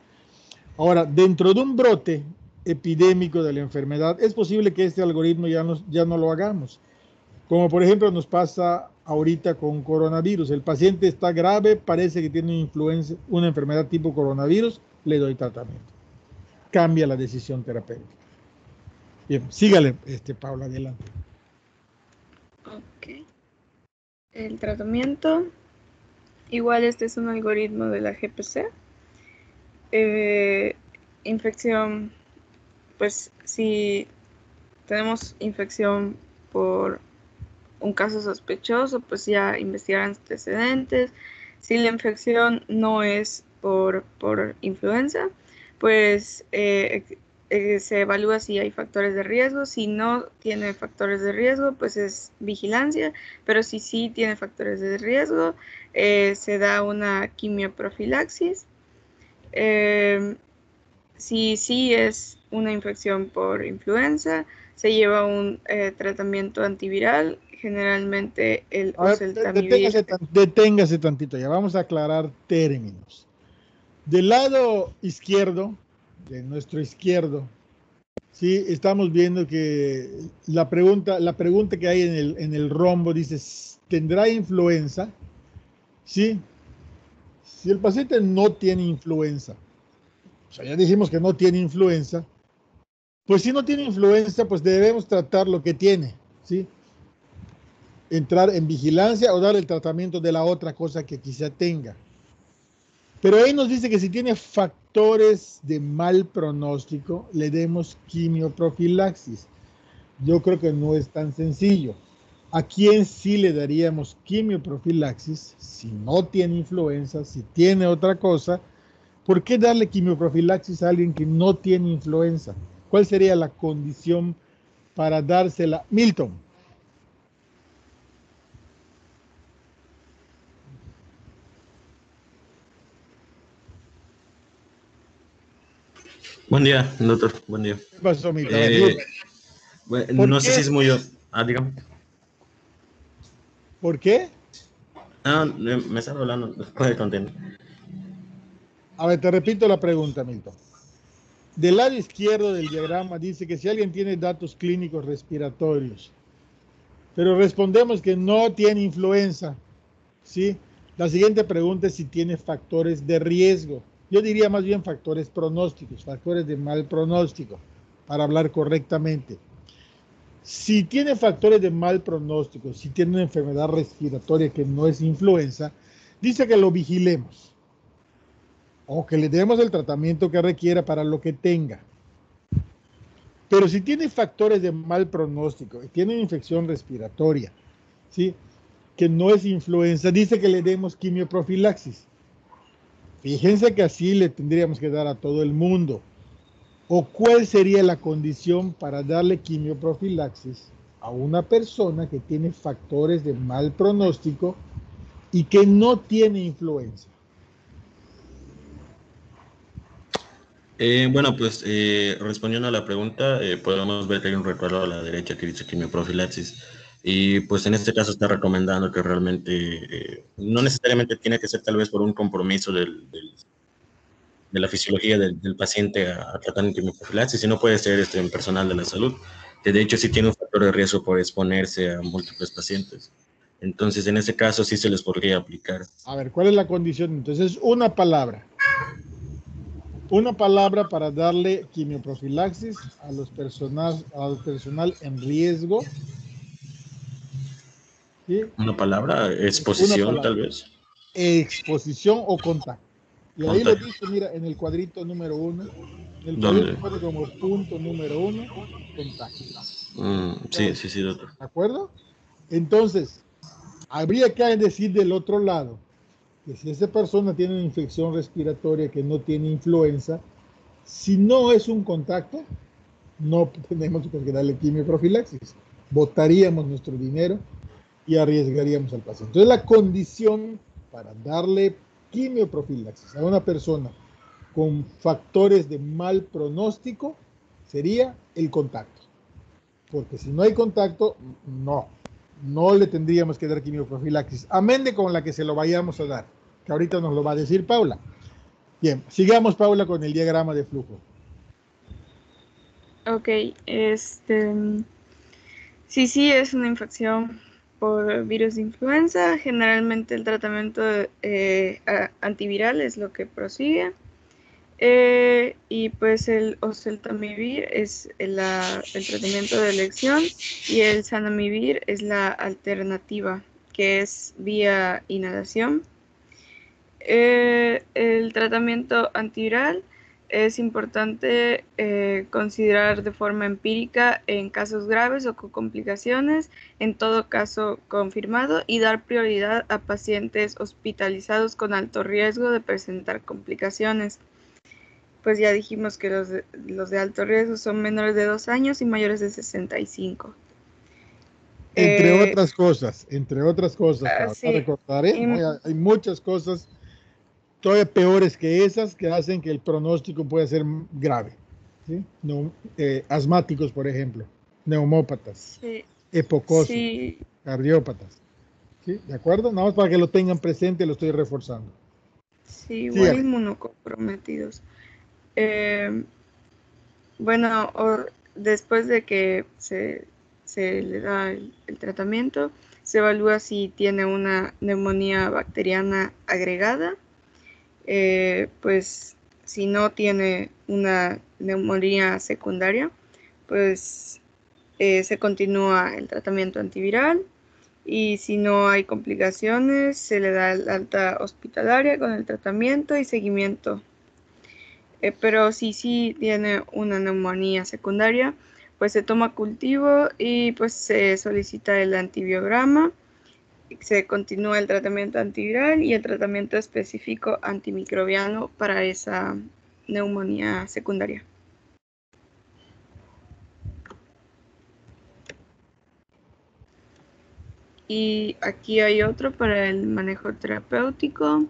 Speaker 2: Ahora, dentro de un brote epidémico de la enfermedad, es posible que este algoritmo ya no lo hagamos. Como por ejemplo nos pasa ahorita con coronavirus. El paciente está grave, parece que tiene una enfermedad tipo coronavirus, le doy tratamiento. Cambia la decisión terapéutica. Bien, sígale, Paula, adelante.
Speaker 1: Ok. El tratamiento, igual este es un algoritmo de la GPC. Infección, pues si tenemos infección por un caso sospechoso, pues ya investigar antecedentes. Si la infección no es por influenza, pues se evalúa si hay factores de riesgo. Si no tiene factores de riesgo, pues es vigilancia, pero si sí tiene factores de riesgo, se da una quimioprofilaxis. Si sí es una infección por influenza, se lleva un tratamiento antiviral, generalmente el oseltamivir.
Speaker 2: Deténgase tantito, ya vamos a aclarar términos. Del lado izquierdo, de nuestro izquierdo, sí, estamos viendo que la pregunta que hay en el rombo dice, ¿tendrá influenza? Sí. Si el paciente no tiene influenza, o sea, ya dijimos que no tiene influenza, pues si no tiene influenza, pues debemos tratar lo que tiene, ¿sí? Entrar en vigilancia o dar el tratamiento de la otra cosa que quizá tenga. Pero ahí nos dice que si tiene factores de mal pronóstico, le demos quimioprofilaxis. Yo creo que no es tan sencillo. ¿A quién sí le daríamos quimioprofilaxis si no tiene influenza, si tiene otra cosa? ¿Por qué darle quimioprofilaxis a alguien que no tiene influenza? ¿Cuál sería la condición para dársela? Milton.
Speaker 4: Buen día, doctor. Buen día.
Speaker 2: ¿Qué pasó, Milton?
Speaker 4: Bueno, no sé si es muy... dígame.
Speaker 2: ¿Por qué?
Speaker 4: Me estaba hablando, puede continuar.
Speaker 2: A ver, te repito la pregunta, Milton. Del lado izquierdo del diagrama dice que si alguien tiene datos clínicos respiratorios, pero respondemos que no tiene influenza, ¿sí? La siguiente pregunta es si tiene factores de riesgo. Yo diría más bien factores pronósticos, factores de mal pronóstico, para hablar correctamente. Si tiene factores de mal pronóstico, si tiene una enfermedad respiratoria que no es influenza, dice que lo vigilemos o que le demos el tratamiento que requiera para lo que tenga. Pero si tiene factores de mal pronóstico y tiene infección respiratoria, ¿sí?, que no es influenza, dice que le demos quimioprofilaxis. Fíjense que así le tendríamos que dar a todo el mundo. ¿O cuál sería la condición para darle quimioprofilaxis a una persona que tiene factores de mal pronóstico y que no tiene influenza?
Speaker 4: Bueno, pues respondiendo a la pregunta, podemos ver que hay un recuadro a la derecha que dice quimioprofilaxis. Y pues en este caso está recomendando que realmente no necesariamente tiene que ser tal vez por un compromiso de la fisiología del paciente a tratar en quimioprofilaxis, sino puede ser en personal de la salud, que de hecho sí tiene un factor de riesgo por exponerse a múltiples pacientes. Entonces, en ese caso sí se les podría aplicar.
Speaker 2: A ver, ¿cuál es la condición? Entonces, una palabra. Una palabra para darle quimioprofilaxis a los al personal en riesgo. ¿Sí?
Speaker 4: Una palabra,
Speaker 2: Una
Speaker 4: exposición
Speaker 2: palabra.
Speaker 4: tal vez.
Speaker 2: Exposición o contacto. Y ahí lo
Speaker 4: Contacto.
Speaker 2: dice, mira, en el cuadrito número 1. En el
Speaker 4: ¿Dónde?
Speaker 2: cuadrito pone como punto número 1, contacto.
Speaker 4: Sí, doctor.
Speaker 2: ¿De acuerdo? Entonces, habría que decir del otro lado que si esa persona tiene una infección respiratoria que no tiene influenza, si no es un contacto, no tenemos que darle quimioprofilaxis. Botaríamos nuestro dinero y arriesgaríamos al paciente. Entonces, la condición para darle quimioprofilaxis a una persona con factores de mal pronóstico sería el contacto. Porque si no hay contacto, no le tendríamos que dar quimioprofilaxis, amén de con la que se lo vayamos a dar, que ahorita nos lo va a decir Paula. Bien, sigamos, Paula, con el diagrama de flujo.
Speaker 1: Ok, sí, es una infección por virus de influenza. Generalmente el tratamiento antiviral es lo que prosigue. Y pues el oseltamivir es el tratamiento de elección y el zanamivir es la alternativa, que es vía inhalación. El tratamiento antiviral es importante considerar de forma empírica en casos graves o con complicaciones, en todo caso confirmado, y dar prioridad a pacientes hospitalizados con alto riesgo de presentar complicaciones. Pues ya dijimos que los de alto riesgo son menores de 2 años y mayores de 65.
Speaker 2: Entre otras cosas, Paula,
Speaker 1: Sí.
Speaker 2: recordaré, hay muchas cosas todavía peores que esas que hacen que el pronóstico pueda ser grave. ¿Sí? Asmáticos, por ejemplo, neumópatas,
Speaker 1: Sí.
Speaker 2: epocosos,
Speaker 1: Sí.
Speaker 2: cardiópatas. ¿Sí? ¿De acuerdo? Nada más para que lo tengan presente, lo estoy reforzando.
Speaker 1: Sí, igual inmunocomprometidos. Bueno, después de que se le da el tratamiento, se evalúa si tiene una neumonía bacteriana agregada. Pues si no tiene una neumonía secundaria, pues se continúa el tratamiento antiviral, y si no hay complicaciones se le da el alta hospitalaria con el tratamiento y seguimiento. Pero si sí tiene una neumonía secundaria, pues se toma cultivo y pues se solicita el antibiograma, se continúa el tratamiento antiviral y el tratamiento específico antimicrobiano para esa neumonía secundaria. Y aquí hay otro para el manejo terapéutico.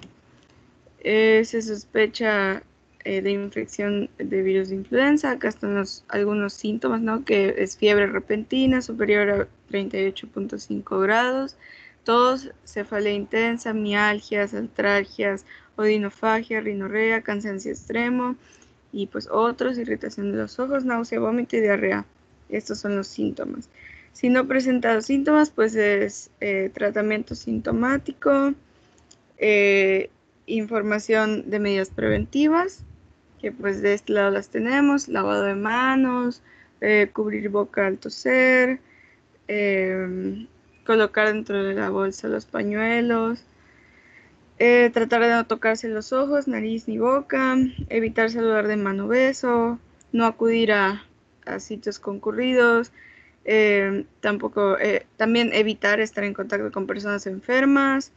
Speaker 1: Se sospecha de infección de virus de influenza. Acá están algunos síntomas, ¿no? Que es fiebre repentina superior a 38.5 grados, tos, cefalea intensa, mialgias, artralgias, odinofagia, rinorrea, cansancio extremo y pues otros, irritación de los ojos, náusea, vómito y diarrea. Estos son los síntomas. Si no presenta los síntomas, pues es tratamiento sintomático, información de medidas preventivas, que pues de este lado las tenemos: lavado de manos, cubrir boca al toser, colocar dentro de la bolsa los pañuelos, tratar de no tocarse los ojos, nariz ni boca, evitar saludar de mano beso, no acudir a a sitios concurridos, también evitar estar en contacto con personas enfermas,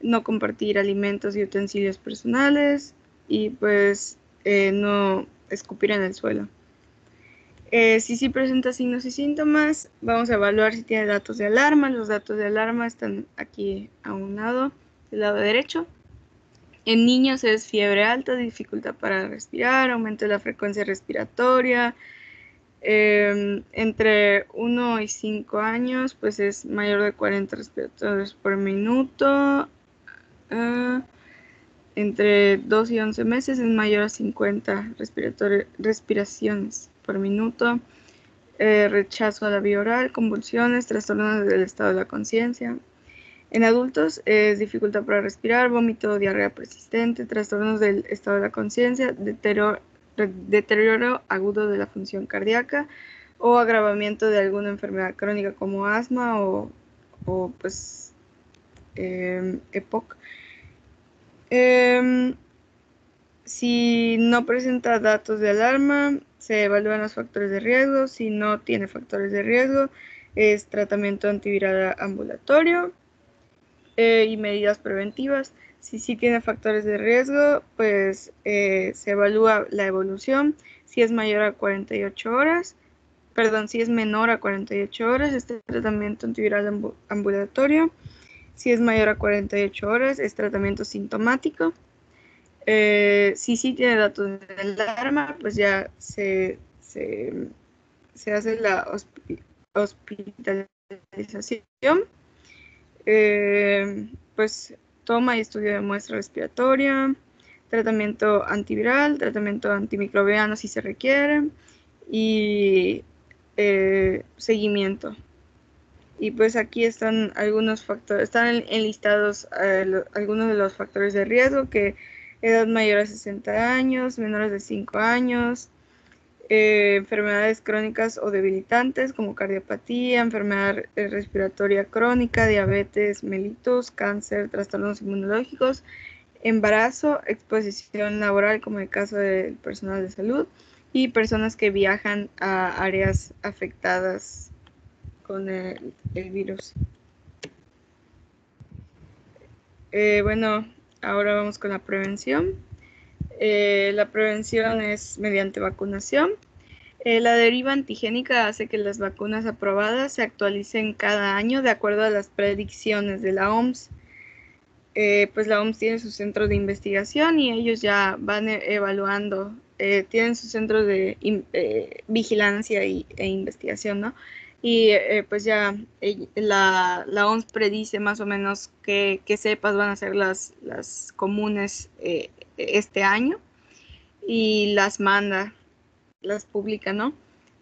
Speaker 1: no compartir alimentos y utensilios personales y pues no escupir en el suelo. Si sí presenta signos y síntomas, vamos a evaluar si tiene datos de alarma. Los datos de alarma están aquí a un lado, del lado derecho. En niños es fiebre alta, dificultad para respirar, aumento de la frecuencia respiratoria. Entre 1 y 5 años, pues es mayor de 40 respiratorios por minuto. Entre 2 y 11 meses es mayor a 50 respiraciones por minuto. Rechazo a la vía oral, convulsiones, trastornos del estado de la conciencia. En adultos es dificultad para respirar, vómito, diarrea persistente, trastornos del estado de la conciencia, deterioro agudo de la función cardíaca o agravamiento de alguna enfermedad crónica como asma o pues EPOC. Si no presenta datos de alarma, se evalúan los factores de riesgo. Si no tiene factores de riesgo, es tratamiento antiviral ambulatorio y medidas preventivas. Si sí tiene factores de riesgo, pues se evalúa la evolución. Si es mayor a 48 horas, si es menor a 48 horas, este tratamiento antiviral ambulatorio. Si es mayor a 48 horas, es tratamiento sintomático. Si sí tiene datos de alarma, pues ya se hace la hospitalización. Pues toma y estudio de muestra respiratoria, tratamiento antiviral, tratamiento antimicrobiano si se requiere y seguimiento. Y pues aquí están algunos factores, están enlistados algunos de los factores de riesgo, que edad mayor a 60 años, menores de 5 años, enfermedades crónicas o debilitantes como cardiopatía, enfermedad respiratoria crónica, diabetes mellitus, cáncer, trastornos inmunológicos, embarazo, exposición laboral como el caso del personal de salud y personas que viajan a áreas afectadas con el virus. Bueno, ahora vamos con la prevención. La prevención es mediante vacunación. La deriva antigénica hace que las vacunas aprobadas se actualicen cada año de acuerdo a las predicciones de la OMS. Pues la OMS tiene sus centros de investigación y ellos ya van evaluando, tienen sus centros de vigilancia e investigación, ¿no? Y pues ya la OMS predice más o menos qué cepas van a ser las comunes este año y las manda, las publica, ¿no?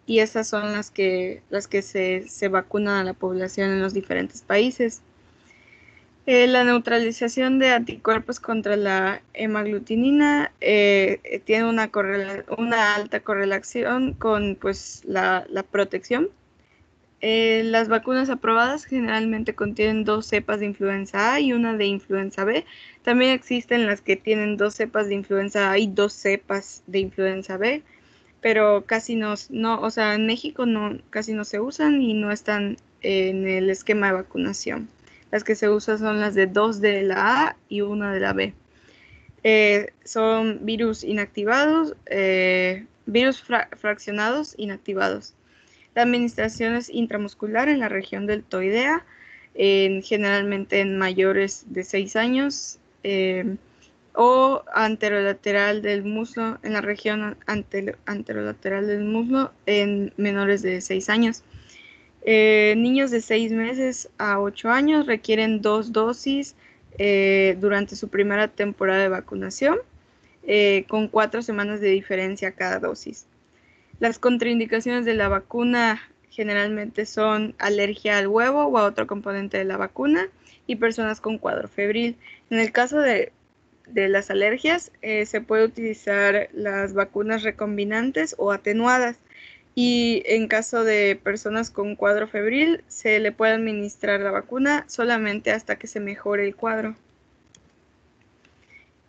Speaker 1: Y esas son las que se vacunan a la población en los diferentes países. La neutralización de anticuerpos contra la hemaglutinina tiene una alta correlación con pues, la protección. Las vacunas aprobadas generalmente contienen 2 cepas de influenza A y una de influenza B. También existen las que tienen 2 cepas de influenza A y 2 cepas de influenza B, pero casi no, o sea, en México casi no se usan y no están en el esquema de vacunación. Las que se usan son las de 2 de la A y 1 de la B. Son virus inactivados, virus fraccionados inactivados. La administración es intramuscular en la región deltoidea, generalmente en mayores de 6 años, o anterolateral del muslo, en la región anterolateral del muslo, en menores de 6 años. Niños de 6 meses a 8 años requieren 2 dosis durante su primera temporada de vacunación, con 4 semanas de diferencia cada dosis. Las contraindicaciones de la vacuna generalmente son alergia al huevo o a otro componente de la vacuna y personas con cuadro febril. En el caso de las alergias, se puede utilizar las vacunas recombinantes o atenuadas. Y en caso de personas con cuadro febril, se le puede administrar la vacuna solamente hasta que se mejore el cuadro.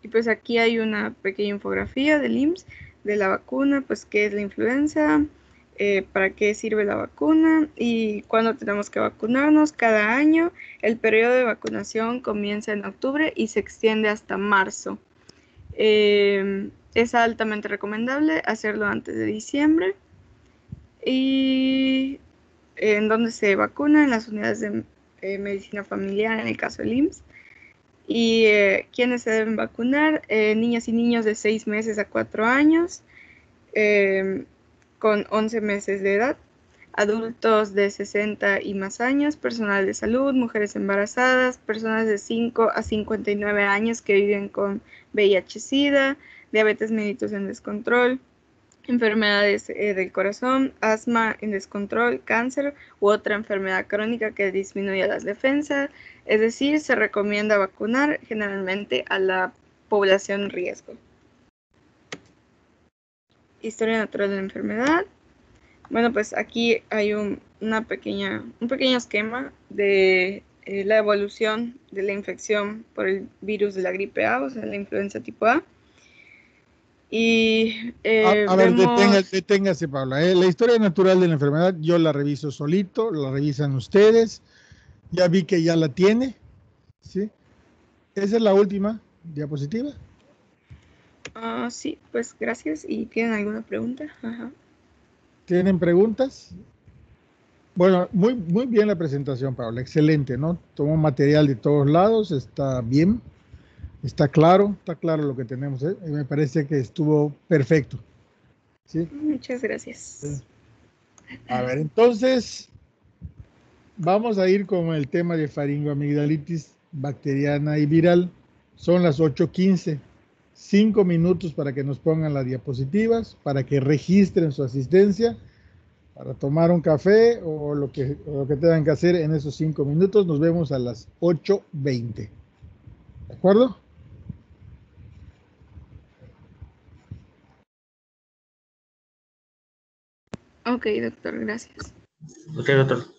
Speaker 1: Y pues aquí hay una pequeña infografía del IMSS de la vacuna, pues qué es la influenza, para qué sirve la vacuna y cuándo tenemos que vacunarnos cada año. El periodo de vacunación comienza en octubre y se extiende hasta marzo. Es altamente recomendable hacerlo antes de diciembre. Y en donde se vacuna en las unidades de medicina familiar, en el caso del IMSS. Y ¿quiénes se deben vacunar? Niñas y niños de 6 meses a 4 años, con 11 meses de edad, adultos de 60 y más años, personal de salud, mujeres embarazadas, personas de 5 a 59 años que viven con VIH-Sida, diabetes mellitus en descontrol, enfermedades del corazón, asma en descontrol, cáncer u otra enfermedad crónica que disminuya las defensas. Es decir, se recomienda vacunar generalmente a la población en riesgo. Historia natural de la enfermedad. Bueno, pues aquí hay un pequeño esquema de la evolución de la infección por el virus de la gripe A, o sea, la influenza tipo A. Y
Speaker 2: A ver,
Speaker 1: vemos...
Speaker 2: deténgase, Paula. La historia natural de la enfermedad yo la reviso solito, la revisan ustedes. Ya vi que ya la tiene, ¿sí? Esa es la última diapositiva.
Speaker 1: Sí, pues gracias. ¿Y tienen alguna pregunta? Ajá.
Speaker 2: ¿Tienen preguntas? Bueno, muy bien la presentación, Paula. Excelente, ¿no? Tomó material de todos lados, está bien, está claro lo que tenemos, ¿eh? Y me parece que estuvo perfecto, ¿sí?
Speaker 1: Muchas gracias.
Speaker 2: A ver, entonces vamos a ir con el tema de faringoamigdalitis bacteriana y viral. Son las 8:15. 5 minutos para que nos pongan las diapositivas, para que registren su asistencia, para tomar un café o lo que tengan que hacer en esos 5 minutos. Nos vemos a las 8:20. ¿De acuerdo?
Speaker 1: Ok, doctor, gracias.
Speaker 4: Ok, doctor.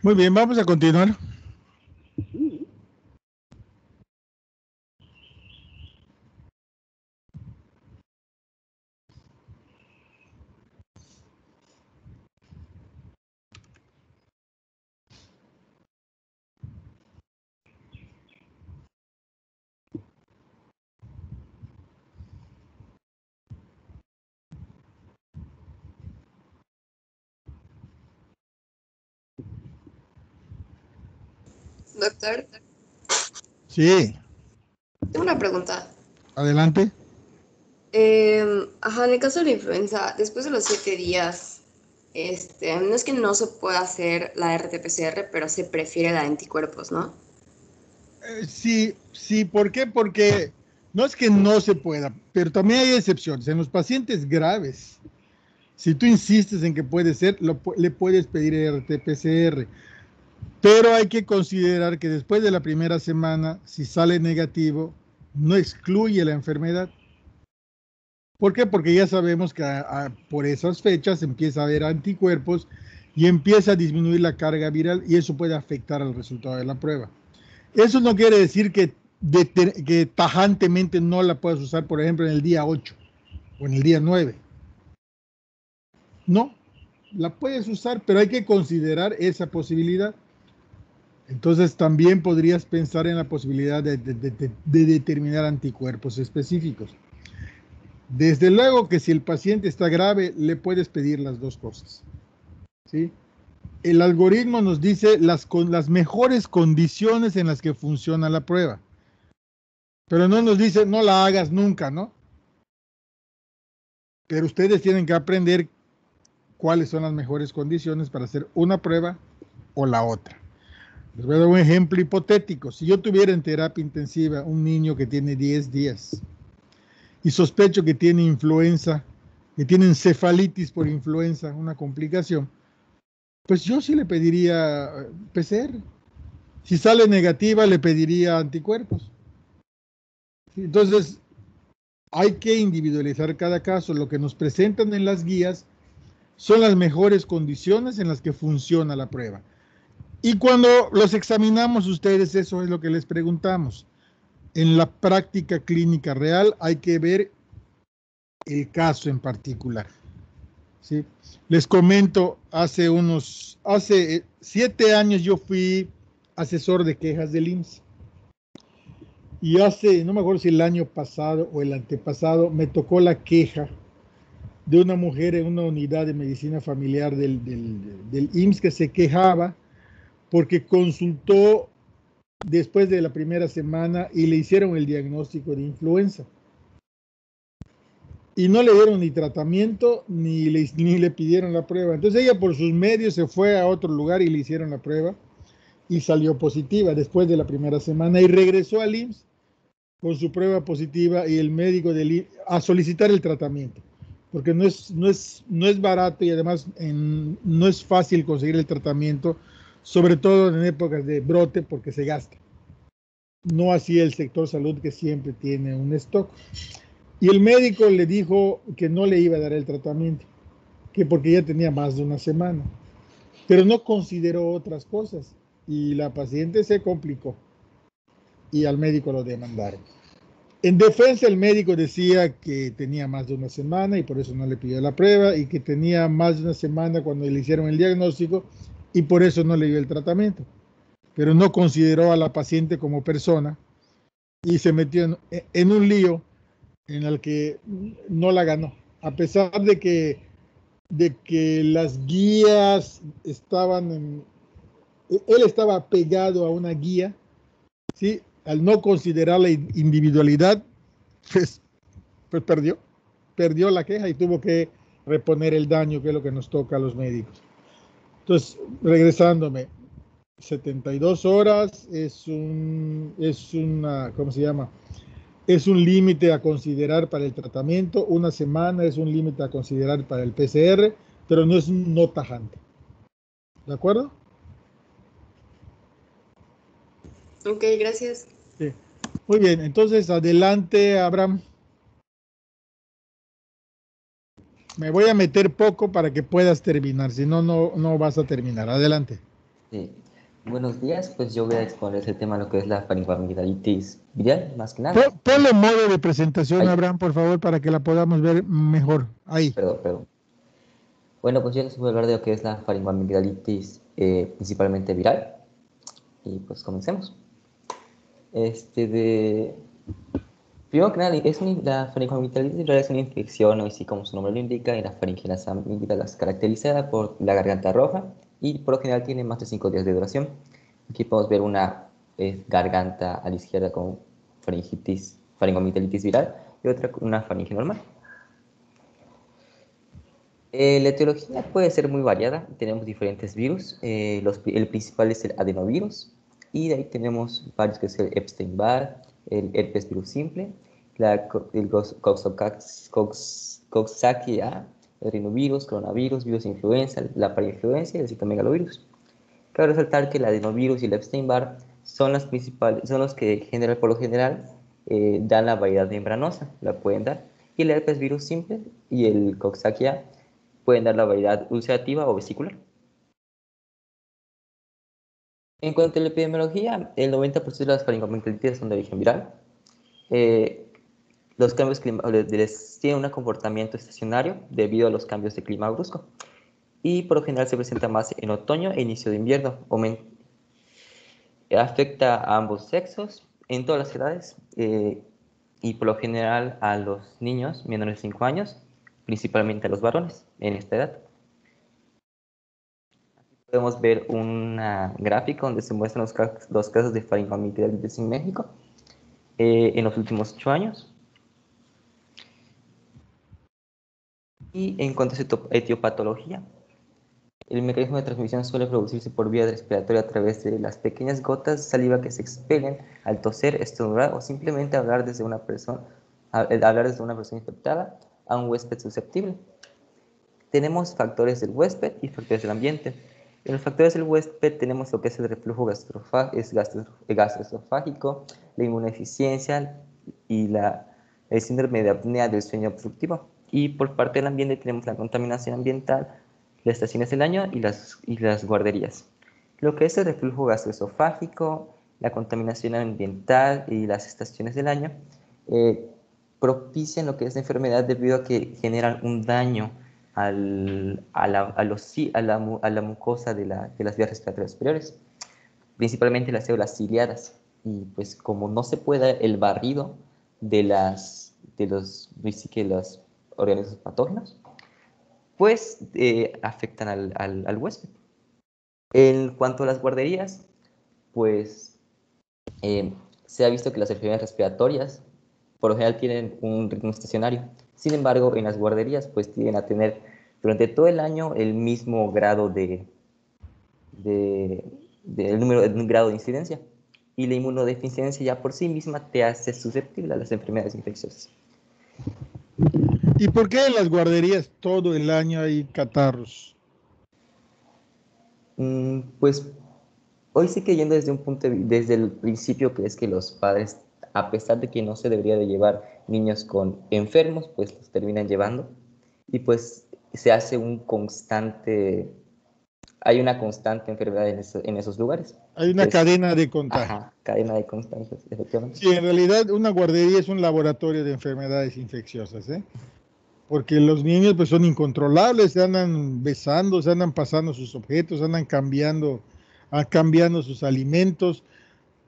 Speaker 2: Muy bien, vamos a continuar.
Speaker 5: Doctor,
Speaker 2: Sí,
Speaker 5: tengo una pregunta.
Speaker 2: adelante.
Speaker 5: En el caso de la influenza, después de los 7 días, no es que no se pueda hacer la RT-PCR, pero se prefiere la de anticuerpos, ¿no?
Speaker 2: Sí, sí, ¿por qué? Porque no es que no se pueda, pero también hay excepciones. En los pacientes graves, si tú insistes en que puede ser, le puedes pedir RT-PCR, pero hay que considerar que después de la primera semana, si sale negativo, no excluye la enfermedad. ¿Por qué? Porque ya sabemos que por esas fechas empieza a haber anticuerpos y empieza a disminuir la carga viral y eso puede afectar al resultado de la prueba. Eso no quiere decir que tajantemente no la puedas usar, por ejemplo, en el día 8 o en el día 9. No, la puedes usar, pero hay que considerar esa posibilidad. Entonces también podrías pensar en la posibilidad de determinar anticuerpos específicos. Desde luego que si el paciente está grave, le puedes pedir las dos cosas, ¿sí? El algoritmo nos dice las mejores condiciones en las que funciona la prueba, pero no nos dice no la hagas nunca, ¿no? Pero ustedes tienen que aprender cuáles son las mejores condiciones para hacer una prueba o la otra. Les voy a dar un ejemplo hipotético. Si yo tuviera en terapia intensiva un niño que tiene 10 días y sospecho que tiene influenza, que tiene encefalitis por influenza, una complicación, pues yo sí le pediría PCR. Si sale negativa, le pediría anticuerpos. Entonces, hay que individualizar cada caso. Lo que nos presentan en las guías son las mejores condiciones en las que funciona la prueba. Y cuando los examinamos ustedes, eso es lo que les preguntamos. En la práctica clínica real hay que ver el caso en particular, ¿sí? Les comento, hace 7 años yo fui asesor de quejas del IMSS. Y no me acuerdo si el año pasado o el antepasado, me tocó la queja de una mujer en una unidad de medicina familiar del IMSS que se quejaba porque consultó después de la primera semana y le hicieron el diagnóstico de influenza. Y no le dieron ni tratamiento ni le pidieron la prueba. Entonces ella por sus medios se fue a otro lugar y le hicieron la prueba y salió positiva después de la primera semana y regresó al IMSS con su prueba positiva y el médico del IMSS a solicitar el tratamiento. Porque no es barato y además no es fácil conseguir el tratamiento, sobre todo en épocas de brote, porque se gasta. No así el sector salud, que siempre tiene un stock. Y el médico le dijo que no le iba a dar el tratamiento, que porque ya tenía más de una semana. Pero no consideró otras cosas y la paciente se complicó y al médico lo demandaron. En defensa, el médico decía que tenía más de una semana y por eso no le pidió la prueba, y que tenía más de una semana cuando le hicieron el diagnóstico y por eso no le dio el tratamiento. Pero no consideró a la paciente como persona y se metió en un lío en el que no la ganó. A pesar de que las guías él estaba pegado a una guía, ¿sí? Al no considerar la individualidad, pues perdió la queja y tuvo que reponer el daño, que es lo que nos toca a los médicos. Entonces, regresándome, 72 horas ¿cómo se llama? Es un límite a considerar para el tratamiento. Una semana es un límite a considerar para el PCR, pero no es no tajante. ¿De acuerdo?
Speaker 5: Ok, gracias.
Speaker 2: Sí. Muy bien, entonces adelante, Abraham. Me voy a meter poco para que puedas terminar, si no, no vas a terminar. Adelante.
Speaker 6: Sí. Buenos días, pues yo voy a exponer el tema de lo que es la faringoamigdalitis viral, más que nada.
Speaker 2: Ponle modo de presentación,
Speaker 6: Ay,
Speaker 2: Abraham, por favor, para que la podamos ver mejor. Ahí.
Speaker 6: perdón. Bueno, pues yo les voy a hablar de lo que es la faringoamigdalitis principalmente viral. Y pues comencemos. Primero que nada, la faringoamigdalitis viral es una infección, hoy sí como su nombre lo indica, en la faringe de las amígdalas, caracterizada por la garganta roja y por lo general tiene más de 5 días de duración. Aquí podemos ver una garganta a la izquierda con faringoamigdalitis viral y otra con una faringe normal. La etiología puede ser muy variada, tenemos diferentes virus, el principal es el adenovirus y de ahí tenemos varios que es el Epstein-Barr, el herpes virus simple, el Coxsackie-A, el rinovirus, coronavirus, virus de influenza, la parainfluencia y el citomegalovirus. Cabe resaltar que el adenovirus y el Epstein-Barr son los que por lo general dan la variedad membranosa, la pueden dar, y el herpes virus simple y el Coxsackie-A pueden dar la variedad ulcerativa o vesicular. En cuanto a la epidemiología, el 90% de las faringoamigdalitis son de origen viral. Los cambios climáticos tienen un comportamiento estacionario debido a los cambios de clima brusco. Y por lo general se presenta más en otoño e inicio de invierno. Afecta a ambos sexos, en todas las edades, y por lo general a los niños menores de 5 años, principalmente a los varones en esta edad. Podemos ver una gráfica donde se muestran los casos de faringoamigdalitis en México en los últimos 8 años. Y en cuanto a etiopatología, el mecanismo de transmisión suele producirse por vía respiratoria a través de las pequeñas gotas de saliva que se expelen al toser, estornudar o simplemente hablar desde una persona infectada a un huésped susceptible. Tenemos factores del huésped y factores del ambiente. En los factores del huésped tenemos lo que es el reflujo gastroesofágico, la inmunodeficiencia y el síndrome de apnea del sueño obstructivo. Y por parte del ambiente tenemos la contaminación ambiental, las estaciones del año y las guarderías. Lo que es el reflujo gastroesofágico, la contaminación ambiental y las estaciones del año propician lo que es la enfermedad debido a que generan un daño a la mucosa de las vías respiratorias superiores, principalmente las células ciliadas. Y pues como no se puede el barrido de los organismos patógenos, pues afectan al huésped. En cuanto a las guarderías, pues se ha visto que las enfermedades respiratorias por lo general tienen un ritmo estacionario. Sin embargo, en las guarderías pues tienden a tener durante todo el año el mismo grado un grado de incidencia. Y la inmunodeficiencia ya por sí misma te hace susceptible a las enfermedades infecciosas.
Speaker 2: ¿Y por qué en las guarderías todo el año hay catarros?
Speaker 6: Pues hoy sí que yendo desde el principio, que es que los padres, a pesar de que no se debería de llevar niños con enfermos, pues los terminan llevando. Y pues se hace hay una constante enfermedad en esos lugares.
Speaker 2: Hay una cadena de contagio.
Speaker 6: Ajá, cadena de contagios, efectivamente.
Speaker 2: Sí, en realidad una guardería es un laboratorio de enfermedades infecciosas, ¿eh? Porque los niños pues son incontrolables, se andan besando, se andan pasando sus objetos, andan cambiando sus alimentos.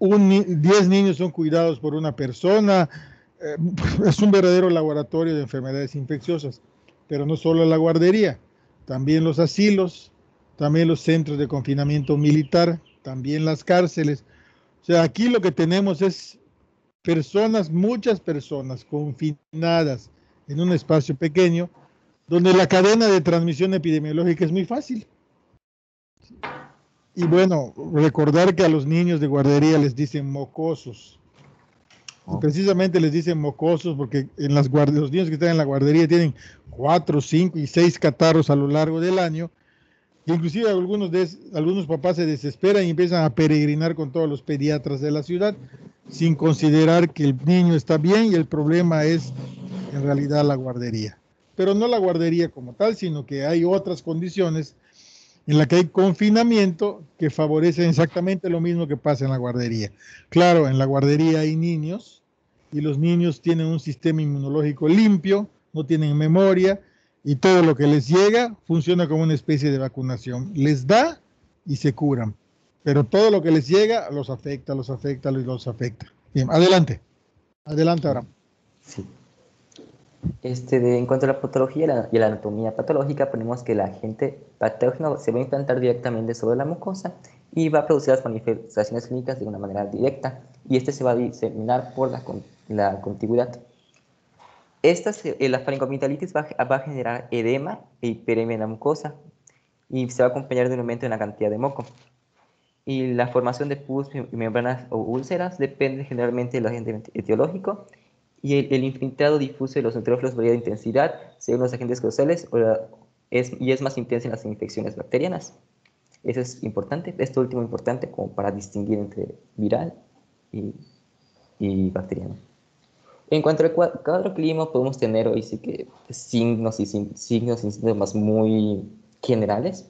Speaker 2: 10 niños son cuidados por una persona. Es un verdadero laboratorio de enfermedades infecciosas. Pero no solo la guardería, también los asilos, también los centros de confinamiento militar, también las cárceles. O sea, aquí lo que tenemos es muchas personas confinadas en un espacio pequeño, donde la cadena de transmisión epidemiológica es muy fácil. Y bueno, recordar que a los niños de guardería les dicen mocosos. Y precisamente les dicen mocosos porque los niños que están en la guardería tienen 4, 5 y 6 catarros a lo largo del año. Y inclusive algunos papás se desesperan y empiezan a peregrinar con todos los pediatras de la ciudad, sin considerar que el niño está bien y el problema es en realidad la guardería. Pero no la guardería como tal, sino que hay otras condiciones en la que hay confinamiento que favorece exactamente lo mismo que pasa en la guardería. Claro, en la guardería hay niños y los niños tienen un sistema inmunológico limpio, no tienen memoria y todo lo que les llega funciona como una especie de vacunación. Les da y se curan, pero todo lo que les llega los afecta. Bien, adelante. Adelante, Abraham.
Speaker 6: Sí. En cuanto a la patología y la anatomía patológica, ponemos que el agente patógeno se va a implantar directamente sobre la mucosa y va a producir las manifestaciones clínicas de una manera directa, y se va a diseminar por la contigüidad. La faringoamigdalitis va a generar edema e hiperemia en la mucosa y se va a acompañar de un aumento en la cantidad de moco. Y la formación de pus, membranas o úlceras depende generalmente del agente etiológico, y el infiltrado difuso de los neutrófilos varía de intensidad según los agentes causales y es más intenso en las infecciones bacterianas. Eso es importante, esto último importante como para distinguir entre viral y bacteriano. En cuanto al cuadro clínico, podemos tener hoy sí que signos y síntomas muy generales,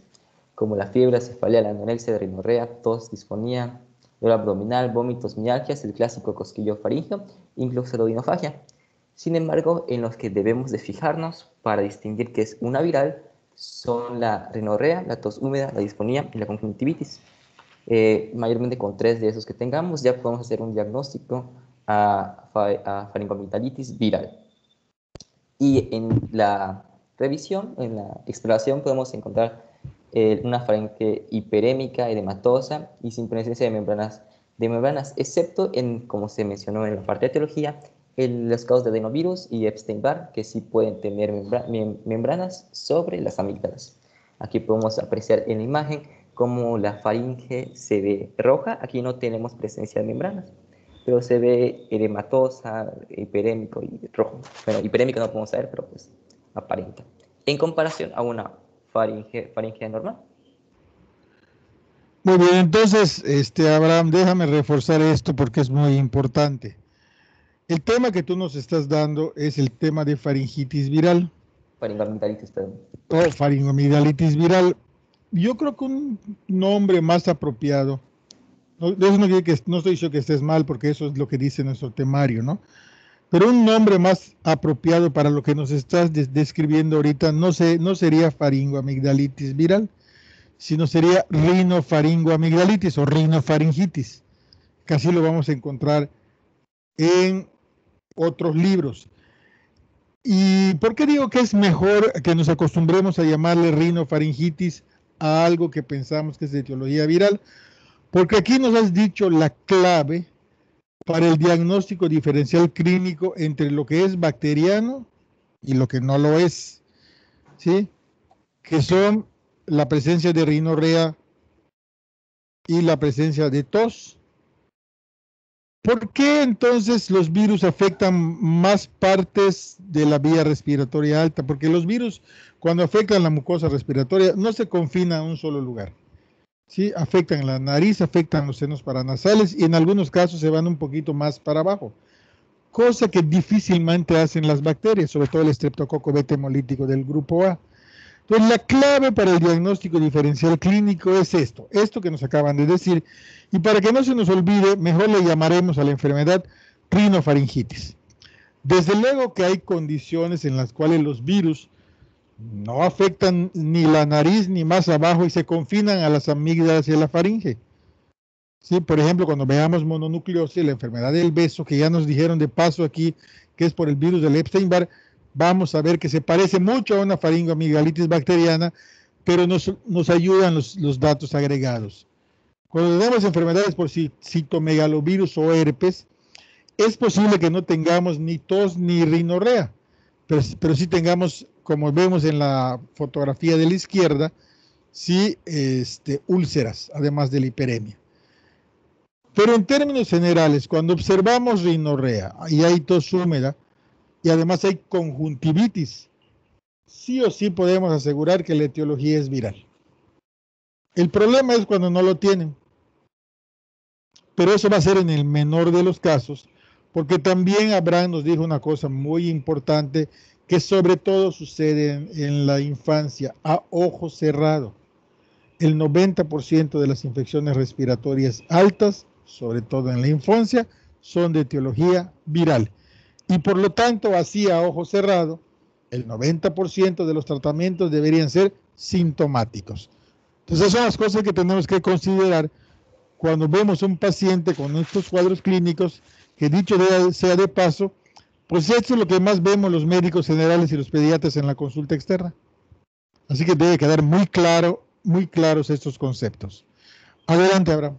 Speaker 6: como la fiebre, cefalea, la anorexia, rinorrea, tos, disfonía, dolor abdominal, vómitos, mialgias, el clásico cosquillo faríngeo, incluso la odinofagia. Sin embargo, en los que debemos de fijarnos para distinguir que es una viral son la rinorrea, la tos húmeda, la disfonía y la conjuntivitis. Mayormente con 3 de esos que tengamos ya podemos hacer un diagnóstico a faringoamigdalitis viral. Y en la revisión, en la exploración, podemos encontrar una faringe hiperémica, edematosa y sin presencia de membranas, excepto en, como se mencionó en la parte de etiología, en los casos de adenovirus y Epstein-Barr, que sí pueden tener membranas sobre las amígdalas. Aquí podemos apreciar en la imagen cómo la faringe se ve roja. Aquí no tenemos presencia de membranas, pero se ve edematosa, hiperémico y rojo. Bueno, hiperémico no podemos saber, pero pues aparenta. En comparación a una faringe normal.
Speaker 2: Muy bien, entonces, Abraham, déjame reforzar esto porque es muy importante. El tema que tú nos estás dando es el tema de faringitis viral.
Speaker 6: Faringoamigdalitis, perdón.
Speaker 2: O faringoamigdalitis viral. Yo creo que un nombre más apropiado, eso no estoy diciendo que estés mal, porque eso es lo que dice nuestro temario, ¿no? Pero un nombre más apropiado para lo que nos estás describiendo ahorita no sería faringoamigdalitis viral, sino sería rinofaringoamigdalitis o rinofaringitis. Casi lo vamos a encontrar en otros libros. ¿Y por qué digo que es mejor que nos acostumbremos a llamarle rinofaringitis a algo que pensamos que es de etiología viral? Porque aquí nos has dicho la clave para el diagnóstico diferencial clínico entre lo que es bacteriano y lo que no lo es, ¿sí? Que son la presencia de rinorrea y la presencia de tos. ¿Por qué entonces los virus afectan más partes de la vía respiratoria alta? Porque los virus, cuando afectan la mucosa respiratoria, no se confinan a un solo lugar. ¿Sí? Afectan la nariz, afectan los senos paranasales y en algunos casos se van un poquito más para abajo. Cosa que difícilmente hacen las bacterias, sobre todo el estreptococo beta hemolítico del grupo A. Entonces, la clave para el diagnóstico diferencial clínico es esto que nos acaban de decir, y para que no se nos olvide, mejor le llamaremos a la enfermedad rinofaringitis. Desde luego que hay condiciones en las cuales los virus no afectan ni la nariz ni más abajo y se confinan a las amígdalas y a la faringe. ¿Sí? Por ejemplo, cuando veamos mononucleosis, la enfermedad del beso, que ya nos dijeron de paso aquí que es por el virus del Epstein-Barr, vamos a ver que se parece mucho a una faringoamigdalitis bacteriana, pero nos ayudan los datos agregados. Cuando tenemos enfermedades por citomegalovirus o herpes, es posible que no tengamos ni tos ni rinorrea, pero sí tengamos, como vemos en la fotografía de la izquierda, sí úlceras, además de la hiperemia. Pero en términos generales, cuando observamos rinorrea y hay tos húmeda, y además hay conjuntivitis, sí o sí podemos asegurar que la etiología es viral. El problema es cuando no lo tienen, pero eso va a ser en el menor de los casos, porque también Abraham nos dijo una cosa muy importante, que sobre todo sucede en la infancia, a ojo cerrado. el 90% de las infecciones respiratorias altas, sobre todo en la infancia, son de etiología viral. Y por lo tanto, así a ojo cerrado, el 90% de los tratamientos deberían ser sintomáticos. Entonces, esas son las cosas que tenemos que considerar cuando vemos un paciente con estos cuadros clínicos, que dicho sea de paso, pues esto es lo que más vemos los médicos generales y los pediatras en la consulta externa. Así que debe quedar muy claros estos conceptos. Adelante, Abraham.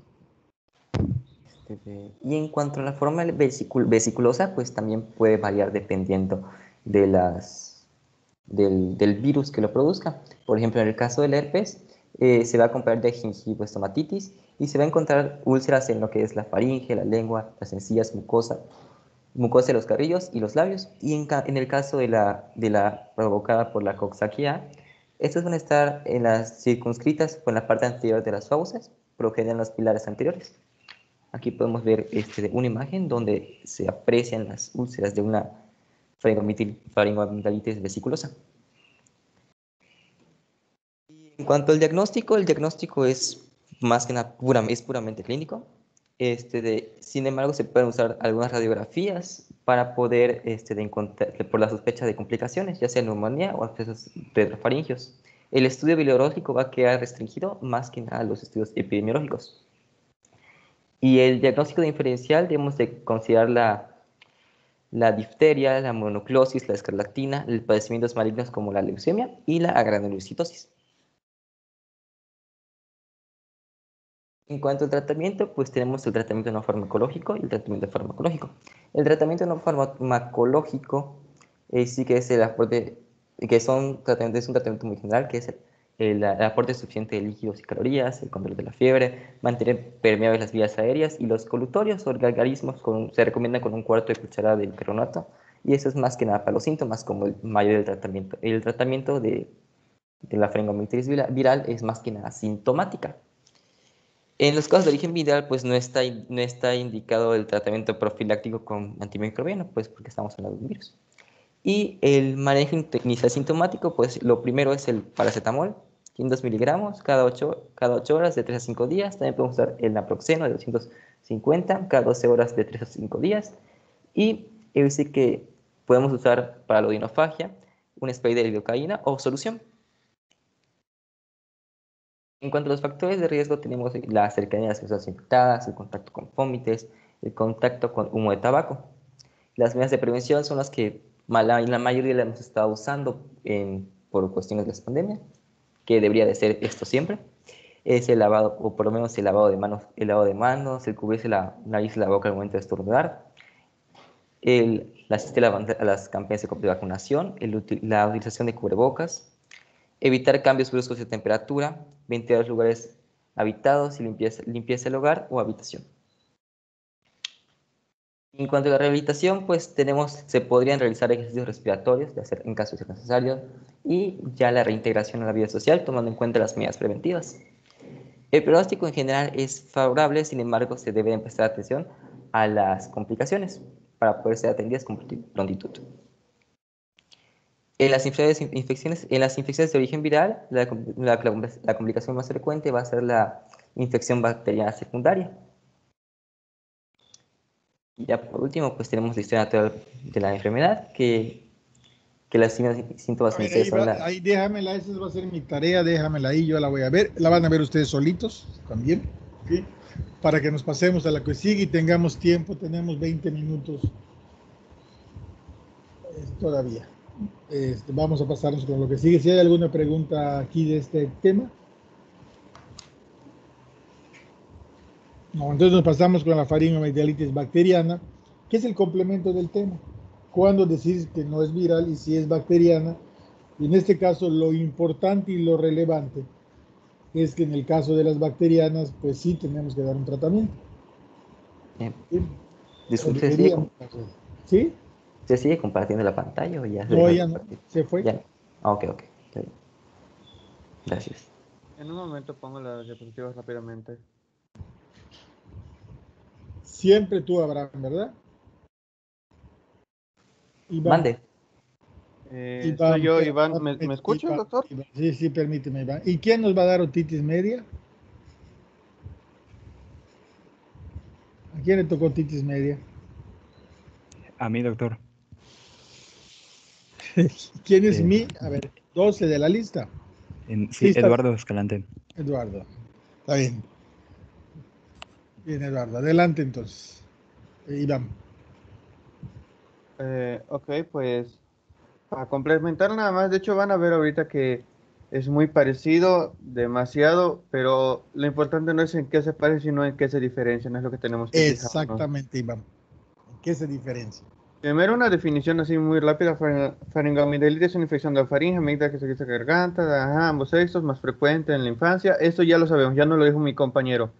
Speaker 6: Y en cuanto a la forma vesiculosa, pues también puede variar dependiendo de del virus que lo produzca. Por ejemplo, en el caso del herpes, se va a acompañar de gingivoestomatitis y se va a encontrar úlceras en lo que es la faringe, la lengua, las encías, mucosa de los carrillos y los labios. Y en el caso de la provocada por la coxsackia, estas van a estar en las circunscritas o en la parte anterior de las fauces, por lo general en los pilares anteriores. Aquí podemos ver una imagen donde se aprecian las úlceras de una faringoamigdalitis vesiculosa. En cuanto al diagnóstico, el diagnóstico es más que nada puramente clínico. Sin embargo, se pueden usar algunas radiografías para poder encontrar por la sospecha de complicaciones, ya sea neumonía o abscesos retrofaringios. El estudio biológico va a quedar restringido más que nada a los estudios epidemiológicos. Y el diagnóstico diferencial debemos de considerar la difteria, la mononucleosis, la escarlatina, los padecimientos malignos como la leucemia y la agranulocitosis. En cuanto al tratamiento, pues tenemos el tratamiento no farmacológico y el tratamiento farmacológico. El tratamiento no farmacológico sí que es el aporte, es un tratamiento muy general, que es el aporte suficiente de líquidos y calorías, el control de la fiebre, mantener permeables las vías aéreas y los colutorios o gargarismos se recomienda con un cuarto de cucharada de bicarbonato, y eso es más que nada para los síntomas como el mayor del tratamiento. El tratamiento de la faringoamigdalitis viral es más que nada sintomática. En los casos de origen viral, pues no está indicado el tratamiento profiláctico con antimicrobiano, pues porque estamos hablando de un virus. Y el manejo inicial sintomático, pues lo primero es el paracetamol, 100 miligramos cada 8 horas de 3 a 5 días. También podemos usar el naproxeno de 250 cada 12 horas de 3 a 5 días. Y sí que podemos usar para la odinofagia un spray de lidocaína o solución. En cuanto a los factores de riesgo, tenemos la cercanía de las personas infectadas, el contacto con vómites, el contacto con humo de tabaco. Las medidas de prevención son las que la mayoría las hemos estado usando por cuestiones de la pandemia, que debería de ser esto siempre. Es el lavado, o por lo menos el lavado de manos, el cubrirse la nariz y la boca al momento de estornudar, asistir a las campañas de vacunación, la utilización de cubrebocas, evitar cambios bruscos de temperatura, ventilar los lugares habitados y limpieza del hogar o habitación. En cuanto a la rehabilitación, pues se podrían realizar ejercicios respiratorios, en caso de ser necesario, y ya la reintegración a la vida social, tomando en cuenta las medidas preventivas. El pronóstico en general es favorable, sin embargo, se debe prestar atención a las complicaciones para poder ser atendidas con prontitud. En las infecciones de origen viral, la complicación más frecuente va a ser la infección bacteriana secundaria. Y ya por último, pues tenemos la historia natural de la enfermedad, que las síntomas iniciales son
Speaker 2: ahí déjamela, esa va a ser mi tarea, déjamela ahí, yo la voy a ver. La van a ver ustedes solitos también, ¿sí? Para que nos pasemos a la que sigue y tengamos tiempo, tenemos 20 minutos todavía. Vamos a pasarnos con lo que sigue. Si hay alguna pregunta aquí de este tema. No, entonces nos pasamos con la faringoamigdalitis bacteriana, que es el complemento del tema. Cuando decís que no es viral y si es bacteriana, y en este caso lo importante y lo relevante es que en el caso de las bacterianas, pues sí tenemos que dar un tratamiento.
Speaker 6: ¿Sí? Disculpe,
Speaker 2: ¿sí?
Speaker 6: ¿Se sigue compartiendo la pantalla o ya?
Speaker 2: No, ya no, se fue.
Speaker 6: Ya. Ok. Gracias.
Speaker 7: En un momento pongo las diapositivas rápidamente.
Speaker 2: Siempre tú, Abraham, ¿verdad?
Speaker 6: Mande.
Speaker 7: Soy yo,
Speaker 2: Iván,
Speaker 7: Iván. ¿Me escucha,
Speaker 2: Iván,
Speaker 7: doctor?
Speaker 2: Iván. Sí, sí, permíteme, Iván. ¿Y quién nos va a dar otitis media? ¿A quién le tocó otitis media?
Speaker 8: A mí, doctor.
Speaker 2: ¿Quién es mi? A ver, 12 de la lista.
Speaker 8: Sí,
Speaker 2: Lista.
Speaker 8: Eduardo Escalante.
Speaker 2: Eduardo. Está bien. Bien, Eduardo. Adelante entonces. Iván.
Speaker 7: Ok, pues para complementar nada más, de hecho van a ver ahorita que es muy parecido, demasiado, pero lo importante no es en qué se parece, sino en qué se diferencia, no es lo que tenemos que fijarnos.
Speaker 2: Exactamente, Iván. ¿En qué se diferencia?
Speaker 7: Primero una definición así muy rápida, faringoamigdalitis es una infección de la faringe, amígdala que se quita garganta, ajá, ambos sexos, más frecuente en la infancia, esto ya lo sabemos, ya nos lo dijo mi compañero.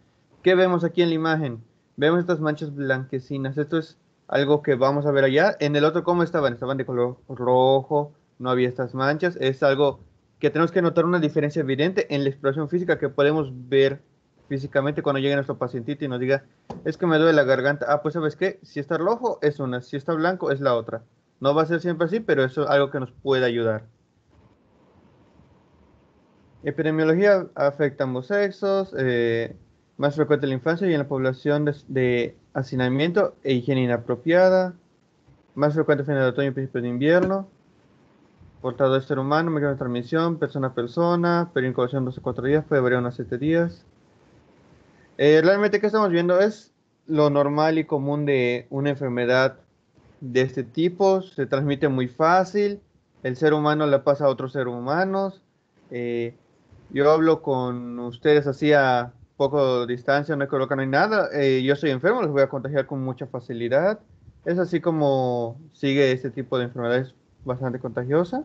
Speaker 7: ¿Qué vemos aquí en la imagen? Vemos estas manchas blanquecinas, esto es algo que vamos a ver allá. En el otro, ¿cómo estaban? Estaban de color rojo, no había estas manchas, es algo que tenemos que notar una diferencia evidente en la expresión física que podemos ver físicamente cuando llegue nuestro pacientito y nos diga, es que me duele la garganta. Ah, pues ¿sabes qué? Si está rojo es una, si está blanco es la otra. No va a ser siempre así, pero eso es algo que nos puede ayudar. Epidemiología afecta a ambos sexos, más frecuente en la infancia y en la población de hacinamiento e higiene inapropiada, más frecuente a finales de otoño y principios de invierno, portador de ser humano, mecanismo de transmisión, persona a persona, periodo de incubación 12 a 4 días, puede variar unos 7 días. Realmente, ¿qué estamos viendo? Es lo normal y común de una enfermedad de este tipo. Se transmite muy fácil. El ser humano la pasa a otros seres humanos. Yo hablo con ustedes así a poco distancia, no hay coloca, no hay nada. Yo soy enfermo, los voy a contagiar con mucha facilidad. Es así como sigue este tipo de enfermedades bastante contagiosa.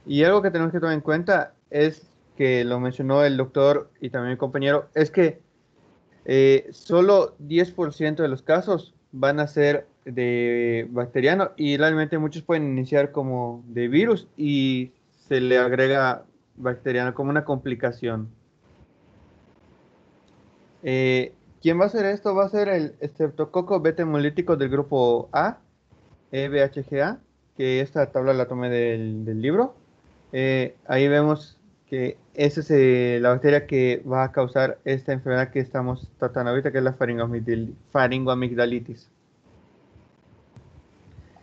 Speaker 7: Y algo que tenemos que tomar en cuenta es que lo mencionó el doctor y también mi compañero, es que solo 10% de los casos van a ser de bacteriano y realmente muchos pueden iniciar como de virus y se le agrega bacteriano como una complicación. ¿Quién va a hacer esto? Va a ser el estreptococo beta hemolítico del grupo A, EBHGA, que esta tabla la tomé del libro. Ahí vemos que esa es la bacteria que va a causar esta enfermedad que estamos tratando ahorita, que es la faringoamigdalitis.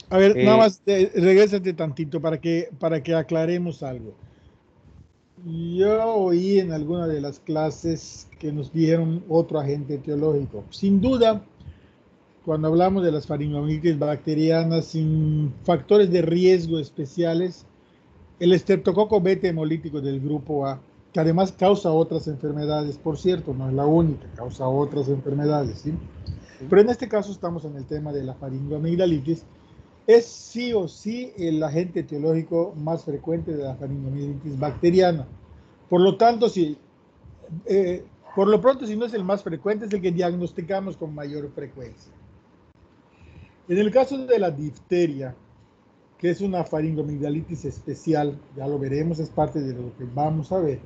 Speaker 2: A ver, nada más, regrésate tantito para que aclaremos algo. Yo oí en alguna de las clases que nos dieron otro agente etiológico. Sin duda, cuando hablamos de las faringoamigdalitis bacterianas sin factores de riesgo especiales, el estreptococo beta hemolítico del grupo A, que además causa otras enfermedades, por cierto, no es la única, causa otras enfermedades, ¿sí? Pero en este caso estamos en el tema de la faringoamigdalitis, es sí o sí el agente etiológico más frecuente de la faringoamigdalitis bacteriana. Por lo tanto, si, por lo pronto, si no es el más frecuente, es el que diagnosticamos con mayor frecuencia. En el caso de la difteria, que es una faringoamigdalitis especial, ya lo veremos, es parte de lo que vamos a ver.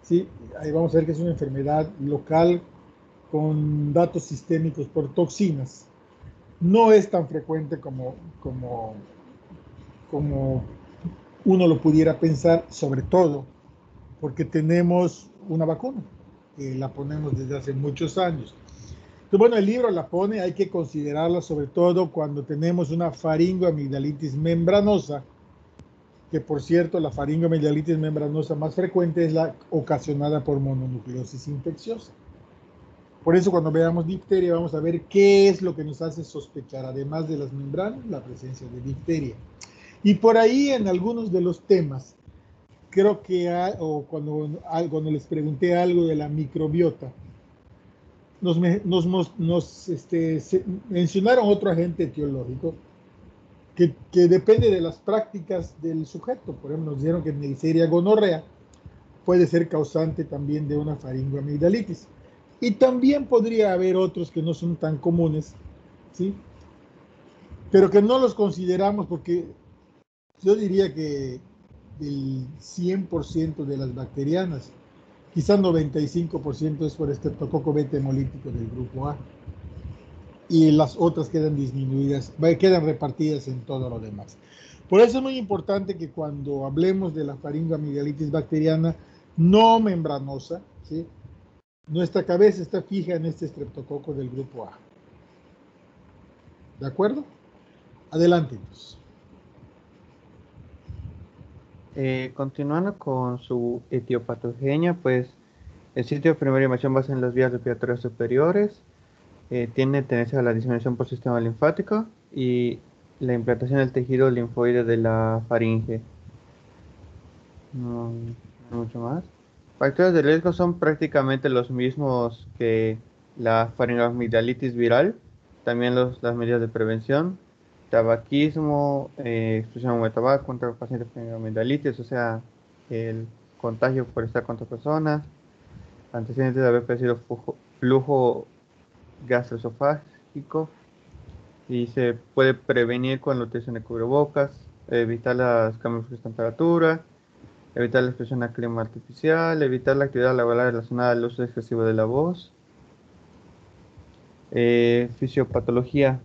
Speaker 2: ¿Sí? Ahí vamos a ver que es una enfermedad local con datos sistémicos por toxinas. No es tan frecuente como uno lo pudiera pensar, sobre todo porque tenemos una vacuna, que la ponemos desde hace muchos años. Entonces, bueno, el libro la pone, hay que considerarla sobre todo cuando tenemos una faringoamigdalitis membranosa, que por cierto, la faringoamigdalitis membranosa más frecuente es la ocasionada por mononucleosis infecciosa. Por eso cuando veamos difteria vamos a ver qué es lo que nos hace sospechar, además de las membranas, la presencia de difteria. Y por ahí en algunos de los temas, creo que cuando les pregunté algo de la microbiota, nos mencionaron otro agente etiológico que depende de las prácticas del sujeto. Por ejemplo, nos dijeron que Neisseria gonorrea puede ser causante también de una faringoamigdalitis. Y también podría haber otros que no son tan comunes, ¿sí? Pero que no los consideramos porque yo diría que del 100% de las bacterianas, quizás 95% es por estreptococo beta hemolítico del grupo A. Y las otras quedan disminuidas, quedan repartidas en todo lo demás. Por eso es muy importante que cuando hablemos de la faringoamigdalitis bacteriana no membranosa, ¿sí?, nuestra cabeza está fija en este estreptococo del grupo A. ¿De acuerdo? Adelante.
Speaker 7: Continuando con su etiopatogenia, pues el sitio de primera invasión va a ser en las vías respiratorias superiores, tiene tendencia a la disminución por sistema linfático y la implantación del tejido linfoide de la faringe. No, no mucho más. Factores de riesgo son prácticamente los mismos que la faringoamigdalitis viral, también las medidas de prevención, tabaquismo, exposición de tabaco contra pacientes con faringoamigdalitis, o sea, el contagio por estar con otras personas, antecedentes de haber padecido flujo gastroesofágico, y se puede prevenir con la utilización de cubrebocas, evitar los cambios de temperatura, evitar la exposición al clima artificial, evitar la actividad laboral relacionada al uso excesivo de la voz. Fisiopatología.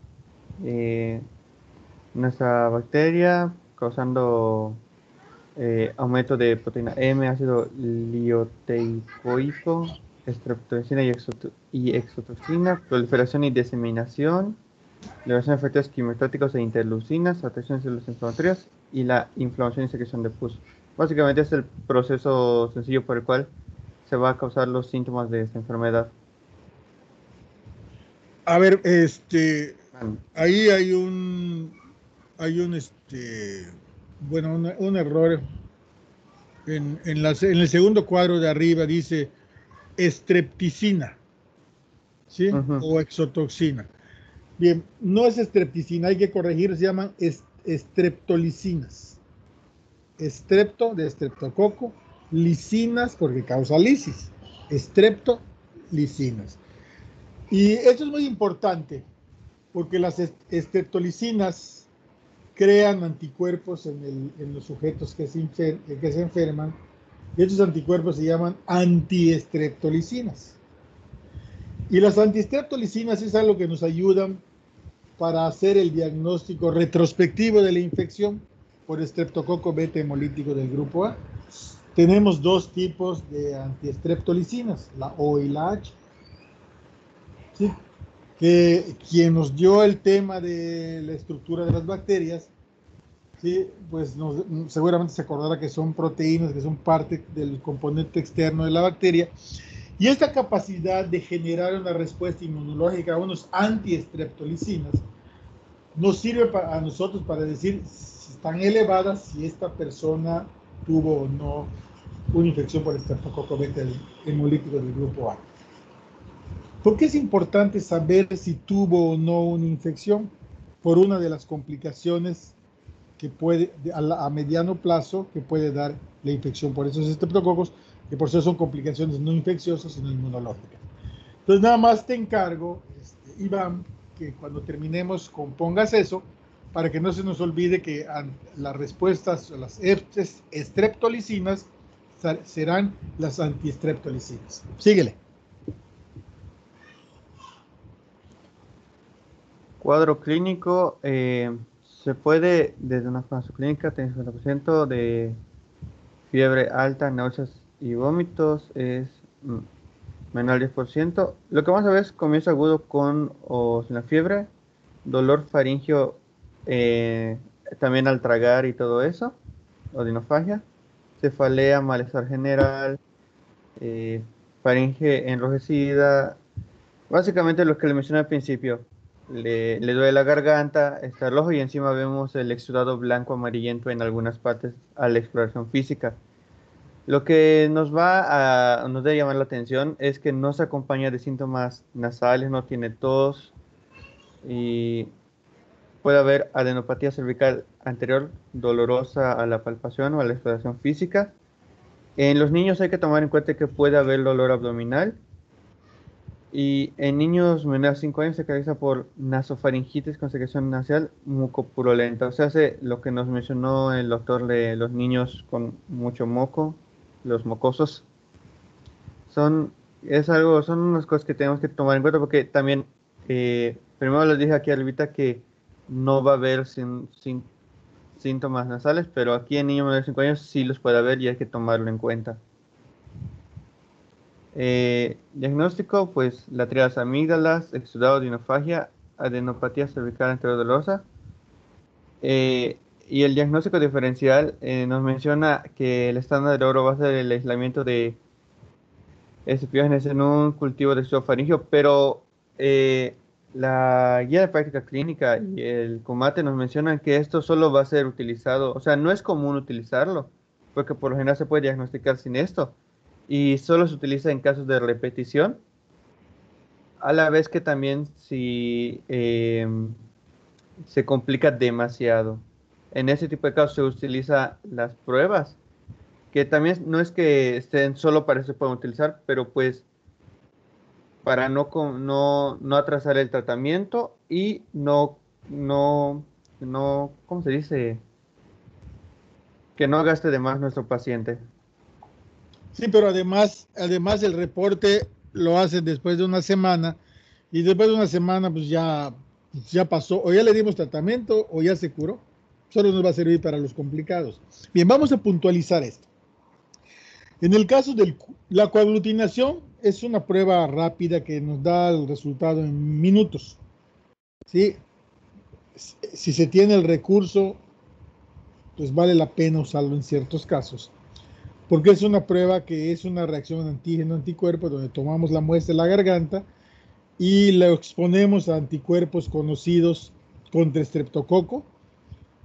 Speaker 7: Nuestra bacteria causando aumento de proteína M, ácido lioteicoico, estreptocina y exotoxina, proliferación y diseminación, liberación de efectos quimiotáticos e interleucinas, atracción de células inflamatorias y la inflamación y secreción de pus. Básicamente es el proceso sencillo por el cual se va a causar los síntomas de esta enfermedad.
Speaker 2: A ver, ahí hay un error en el segundo cuadro de arriba, dice estrepticina, ¿sí? O exotoxina. Bien, no es estrepticina, hay que corregir, se llaman estreptolicinas. Estrepto de estreptococo, licinas porque causa lisis, estreptolicinas. Y esto es muy importante porque las estreptolicinas crean anticuerpos en los sujetos que se enferman, y estos anticuerpos se llaman antiestreptolicinas. Y las antiestreptolicinas es algo que nos ayudan para hacer el diagnóstico retrospectivo de la infección por estreptococo beta hemolítico del grupo A. Tenemos dos tipos de antiestreptolicinas, la O y la H. ¿Sí? Que quien nos dio el tema de la estructura de las bacterias, ¿sí?, pues seguramente se acordará que son proteínas, que son parte del componente externo de la bacteria, y esta capacidad de generar una respuesta inmunológica a unos antiestreptolicinas nos sirve a nosotros para decir si están elevadas, si esta persona tuvo o no una infección por estreptococo beta hemolítico del grupo A. ¿Por qué es importante saber si tuvo o no una infección? Por una de las complicaciones que puede, a mediano plazo, que puede dar la infección por esos estreptococos, que por eso son complicaciones no infecciosas, sino inmunológicas. Entonces, nada más te encargo, Iván, que cuando terminemos compongas eso, para que no se nos olvide que las respuestas a las estreptolicinas serán las antiestreptolicinas. Síguele.
Speaker 7: Cuadro clínico, se puede, desde una fase clínica, tener 50% de fiebre alta, náuseas y vómitos, es menor al 10%. Lo que vamos a ver es comienzo agudo con o sin la fiebre, dolor faríngeo también al tragar y todo eso, odinofagia, cefalea, malestar general, faringe enrojecida, básicamente lo que le mencioné al principio. Le duele la garganta, está rojo y encima vemos el exudado blanco amarillento en algunas partes a la exploración física. Lo que nos debe llamar la atención es que no se acompaña de síntomas nasales, no tiene tos y puede haber adenopatía cervical anterior dolorosa a la palpación o a la exploración física. En los niños hay que tomar en cuenta que puede haber dolor abdominal. Y en niños menores de 5 años se caracteriza por nasofaringitis con secreción nasal mucopurulenta. O sea, hace lo que nos mencionó el doctor de los niños con mucho moco, los mocosos. Son unas cosas que tenemos que tomar en cuenta porque también, primero les dije aquí arribita que no va a haber síntomas nasales, pero aquí en niños menores de 5 años sí los puede haber y hay que tomarlo en cuenta. Diagnóstico, pues la triada amígdalas, exudado de inofagia, adenopatía cervical anterodolosa. Y el diagnóstico diferencial nos menciona que el estándar de oro va a ser el aislamiento de epiógenes en un cultivo de esofaringio, pero la guía de práctica clínica y el COMATE nos mencionan que esto solo va a ser utilizado, o sea, no es común utilizarlo, porque por lo general se puede diagnosticar sin esto, y solo se utiliza en casos de repetición, a la vez que también si se complica demasiado. En ese tipo de casos se utiliza las pruebas, que también no es que estén solo para eso se pueden utilizar, pero pues para no atrasar el tratamiento y ¿cómo se dice? Que no gaste de más nuestro paciente.
Speaker 2: Sí, pero además el reporte lo hacen después de una semana y después de una semana pues ya pasó, o ya le dimos tratamiento o ya se curó. Solo nos va a servir para los complicados. Bien, vamos a puntualizar esto. En el caso de la coaglutinación es una prueba rápida que nos da el resultado en minutos. ¿Sí? Si se tiene el recurso, pues vale la pena usarlo en ciertos casos. Porque es una prueba que es una reacción antígeno-anticuerpo donde tomamos la muestra de la garganta y la exponemos a anticuerpos conocidos contra estreptococo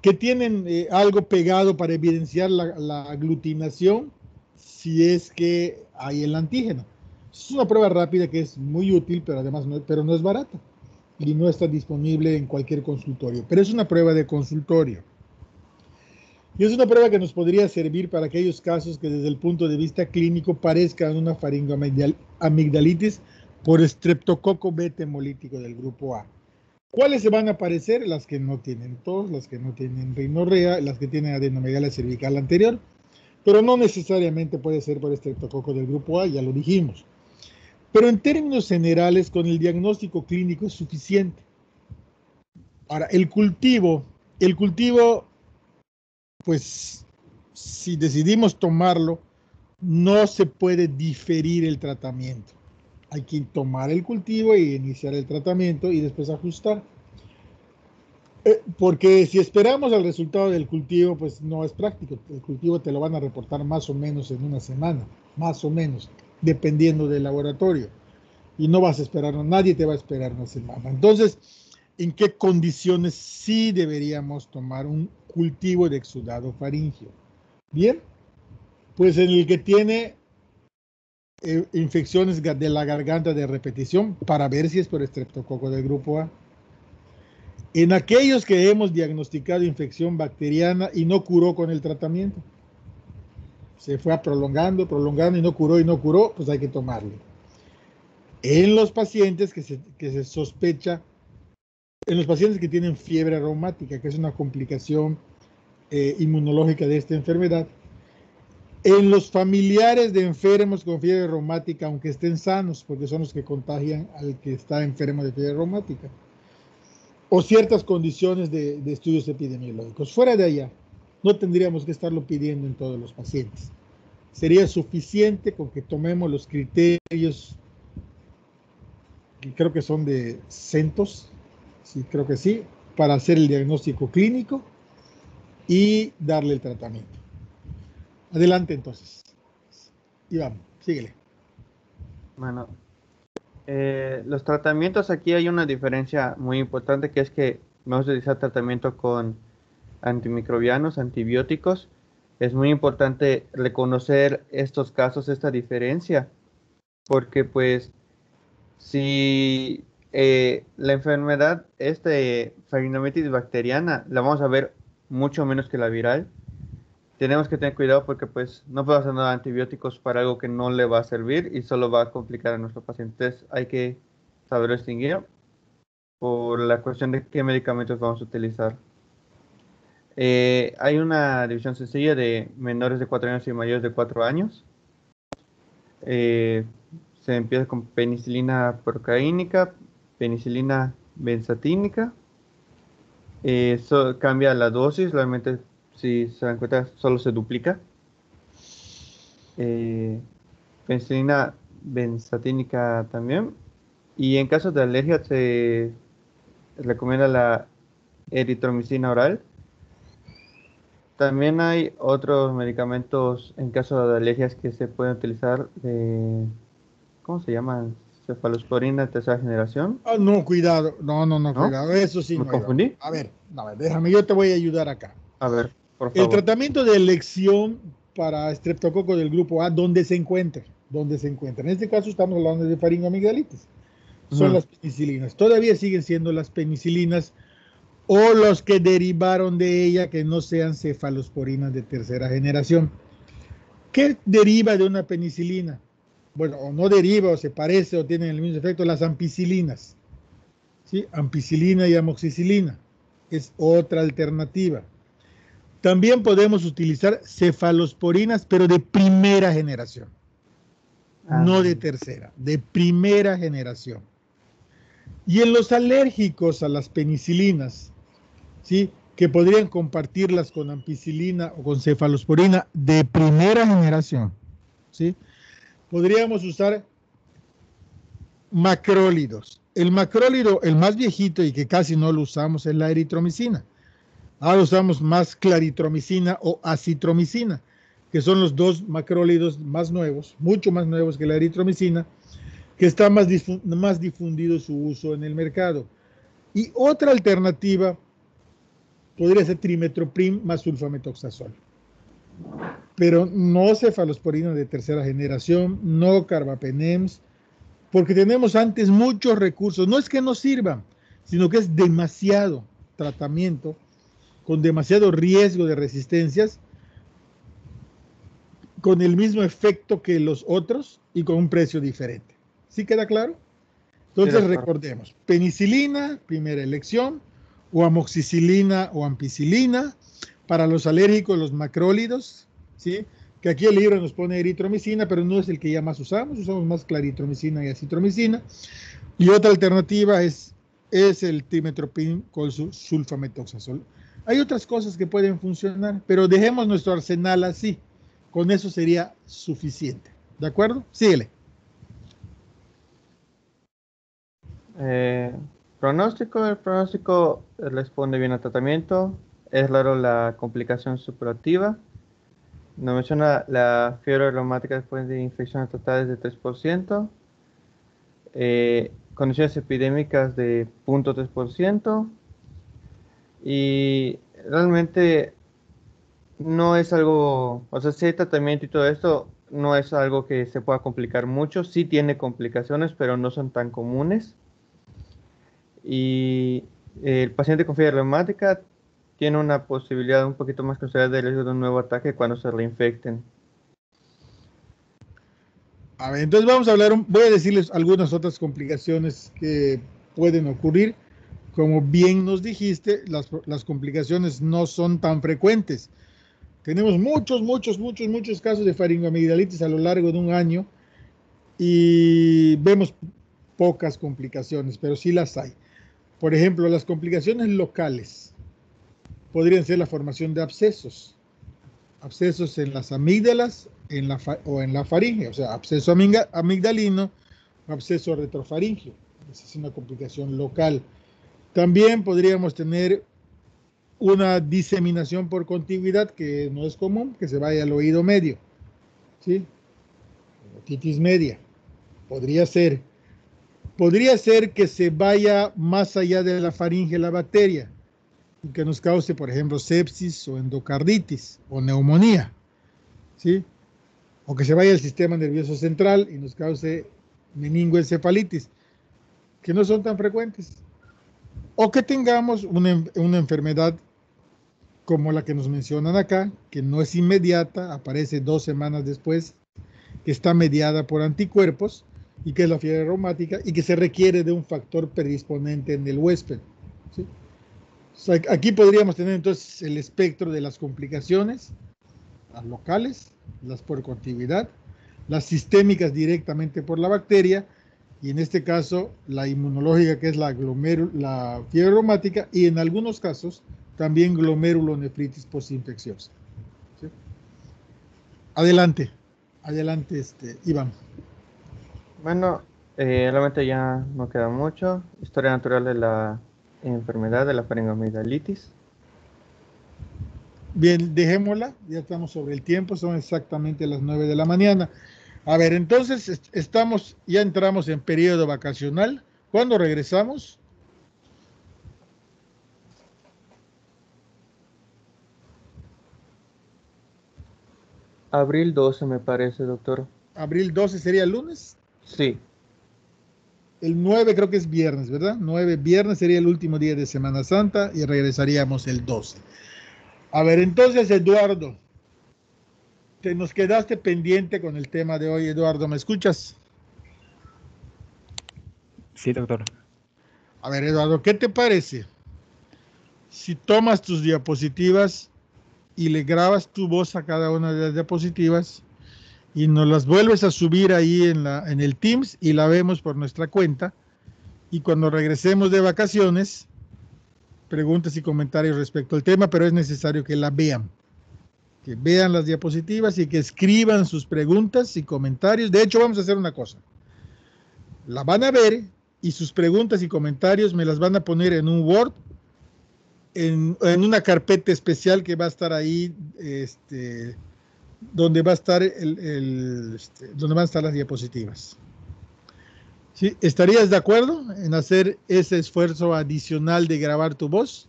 Speaker 2: que tienen algo pegado para evidenciar la aglutinación si es que hay el antígeno. Es una prueba rápida que es muy útil, pero además no es barata y no está disponible en cualquier consultorio, pero es una prueba de consultorio. Y es una prueba que nos podría servir para aquellos casos que desde el punto de vista clínico parezcan una faringoamigdalitis por estreptococo beta hemolítico del grupo A. ¿Cuáles se van a aparecer? Las que no tienen tos, las que no tienen rinorrea, las que tienen adenomegalia cervical anterior, pero no necesariamente puede ser por estreptococo del grupo A, ya lo dijimos. Pero en términos generales, con el diagnóstico clínico es suficiente. Ahora, el cultivo, pues si decidimos tomarlo, no se puede diferir el tratamiento. Hay que tomar el cultivo y iniciar el tratamiento y después ajustar. Porque si esperamos al resultado del cultivo, pues no es práctico. El cultivo te lo van a reportar más o menos en una semana, más o menos, dependiendo del laboratorio. Y no vas a esperar, nadie te va a esperar una semana. Entonces, ¿en qué condiciones sí deberíamos tomar un cultivo de exudado faríngeo? Bien, pues en el que tiene infecciones de la garganta de repetición para ver si es por estreptococo del grupo A. En aquellos que hemos diagnosticado infección bacteriana y no curó con el tratamiento, se fue prolongando y no curó, pues hay que tomarlo. En los pacientes que se sospecha, en los pacientes que tienen fiebre reumática, que es una complicación inmunológica de esta enfermedad, en los familiares de enfermos con fiebre reumática, aunque estén sanos, porque son los que contagian al que está enfermo de fiebre reumática, o ciertas condiciones de estudios epidemiológicos. Fuera de allá, no tendríamos que estarlo pidiendo en todos los pacientes. Sería suficiente con que tomemos los criterios, que creo que son de CENTOS, sí, creo que sí, para hacer el diagnóstico clínico y darle el tratamiento. Adelante entonces. Iván, síguele.
Speaker 7: Bueno, los tratamientos aquí hay una diferencia muy importante que es que vamos a utilizar tratamiento con antimicrobianos, antibióticos. Es muy importante reconocer estos casos, esta diferencia, porque pues si la enfermedad faringomitis bacteriana la vamos a ver mucho menos que la viral, tenemos que tener cuidado porque pues no podemos dar antibióticos para algo que no le va a servir y solo va a complicar a nuestro paciente. Entonces hay que saber distinguir por la cuestión de qué medicamentos vamos a utilizar. Hay una división sencilla de menores de 4 años y mayores de 4 años. Se empieza con penicilina procaínica, penicilina benzatínica, Cambia la dosis, realmente si se dan cuenta solo se duplica. Penicilina benzatínica también. Y en caso de alergia se recomienda la eritromicina oral. También hay otros medicamentos en caso de alergias que se pueden utilizar. ¿Cómo se llaman? Cefalosporina de tercera generación.
Speaker 2: Ah, no, cuidado. No,
Speaker 7: ¿No?
Speaker 2: cuidado. Eso sí
Speaker 7: ¿Me
Speaker 2: no.
Speaker 7: confundí?
Speaker 2: A ver, déjame, yo te voy a ayudar acá.
Speaker 7: A ver, por
Speaker 2: El
Speaker 7: favor.
Speaker 2: tratamiento de elección para estreptococo del grupo A, ¿dónde se encuentra? ¿Dónde se encuentra? En este caso estamos hablando de faringoamigdalitis. Son las penicilinas. Todavía siguen siendo las penicilinas o los que derivaron de ella que no sean cefalosporinas de tercera generación. ¿Qué deriva de una penicilina? Bueno, o no deriva, o se parece, o tienen el mismo efecto, las ampicilinas. ¿Sí? Ampicilina y amoxicilina. Es otra alternativa. También podemos utilizar cefalosporinas, pero de primera generación. No de tercera, de primera generación. Y en los alérgicos a las penicilinas, ¿sí? Que podrían compartirlas con ampicilina o con cefalosporina de primera generación, ¿sí? Podríamos usar macrólidos. El macrólido, el más viejito y que casi no lo usamos, es la eritromicina. Ahora usamos más claritromicina o acitromicina, que son los dos macrólidos más nuevos, mucho más nuevos que la eritromicina, que está más difundido su uso en el mercado. Y otra alternativa podría ser trimetoprim más sulfametoxazol. Pero no cefalosporina de tercera generación, no carbapenems, porque tenemos antes muchos recursos. No es que no sirvan, sino que es demasiado tratamiento, con demasiado riesgo de resistencias, con el mismo efecto que los otros y con un precio diferente. ¿Sí queda claro? Entonces recordemos, penicilina, primera elección, o amoxicilina o ampicilina, para los alérgicos, los macrólidos, ¿sí? Que aquí el libro nos pone eritromicina, pero no es el que ya más usamos más claritromicina y acitromicina. Y otra alternativa es el trimetoprim con sulfametoxazol. Hay otras cosas que pueden funcionar, pero dejemos nuestro arsenal así. Con eso sería suficiente. ¿De acuerdo? Síguele.
Speaker 7: Pronóstico. El pronóstico responde bien al tratamiento. Es raro la complicación superativa. Nos menciona la fiebre reumática después de infecciones totales de 3%. Condiciones epidémicas de 0.3%. Y realmente no es algo, o sea, si hay tratamiento y todo esto, no es algo que se pueda complicar mucho. Sí tiene complicaciones, pero no son tan comunes. Y el paciente con fiebre reumática tiene una posibilidad un poquito más considerable de riesgo de un nuevo ataque cuando se reinfecten.
Speaker 2: A ver, entonces vamos a hablar, voy a decirles algunas otras complicaciones que pueden ocurrir. Como bien nos dijiste, las complicaciones no son tan frecuentes. Tenemos muchos casos de faringoamigdalitis a lo largo de un año y vemos pocas complicaciones, pero sí las hay. Por ejemplo, las complicaciones locales podrían ser la formación de abscesos en las amígdalas o en la faringe, o sea, absceso amigdalino o absceso retrofaringio. Esa es una complicación local. También podríamos tener una diseminación por contigüidad que no es común, que se vaya al oído medio, ¿sí? Otitis media. Podría ser que se vaya más allá de la faringe la bacteria y que nos cause, por ejemplo, sepsis o endocarditis o neumonía, ¿sí? O que se vaya al sistema nervioso central y nos cause meningoencefalitis, que no son tan frecuentes. O que tengamos una enfermedad como la que nos mencionan acá, que no es inmediata, aparece 2 semanas después, que está mediada por anticuerpos y que es la fiebre reumática y que se requiere de un factor predisponente en el huésped, ¿sí? O sea, aquí podríamos tener entonces el espectro de las complicaciones, las locales, las por contigüidad, las sistémicas directamente por la bacteria y en este caso la inmunológica, que es la fiebre reumática, y en algunos casos también glomerulonefritis postinfecciosa. ¿Sí? Adelante, Iván.
Speaker 7: Bueno, realmente ya no queda mucho. Historia natural de la enfermedad de la faringoamigdalitis.
Speaker 2: Bien, dejémosla, ya estamos sobre el tiempo, son exactamente las 9 de la mañana. A ver, entonces ya entramos en periodo vacacional. ¿Cuándo regresamos?
Speaker 7: Abril 12 me parece, doctor.
Speaker 2: Abril 12 sería el lunes.
Speaker 7: Sí.
Speaker 2: El 9 creo que es viernes, ¿verdad? 9 viernes sería el último día de Semana Santa y regresaríamos el 12. A ver, entonces, Eduardo, nos quedaste pendiente con el tema de hoy. Eduardo, ¿me escuchas?
Speaker 8: Sí, doctor.
Speaker 2: A ver, Eduardo, ¿qué te parece si tomas tus diapositivas y le grabas tu voz a cada una de las diapositivas y nos las vuelves a subir ahí en el Teams y la vemos por nuestra cuenta? Y cuando regresemos de vacaciones, preguntas y comentarios respecto al tema, pero es necesario que la vean. Que vean las diapositivas y que escriban sus preguntas y comentarios. De hecho, vamos a hacer una cosa. La van a ver y sus preguntas y comentarios me las van a poner en un Word, en una carpeta especial que va a estar ahí, donde va a estar donde van a estar las diapositivas. ¿Sí? ¿Estarías de acuerdo en hacer ese esfuerzo adicional de grabar tu voz?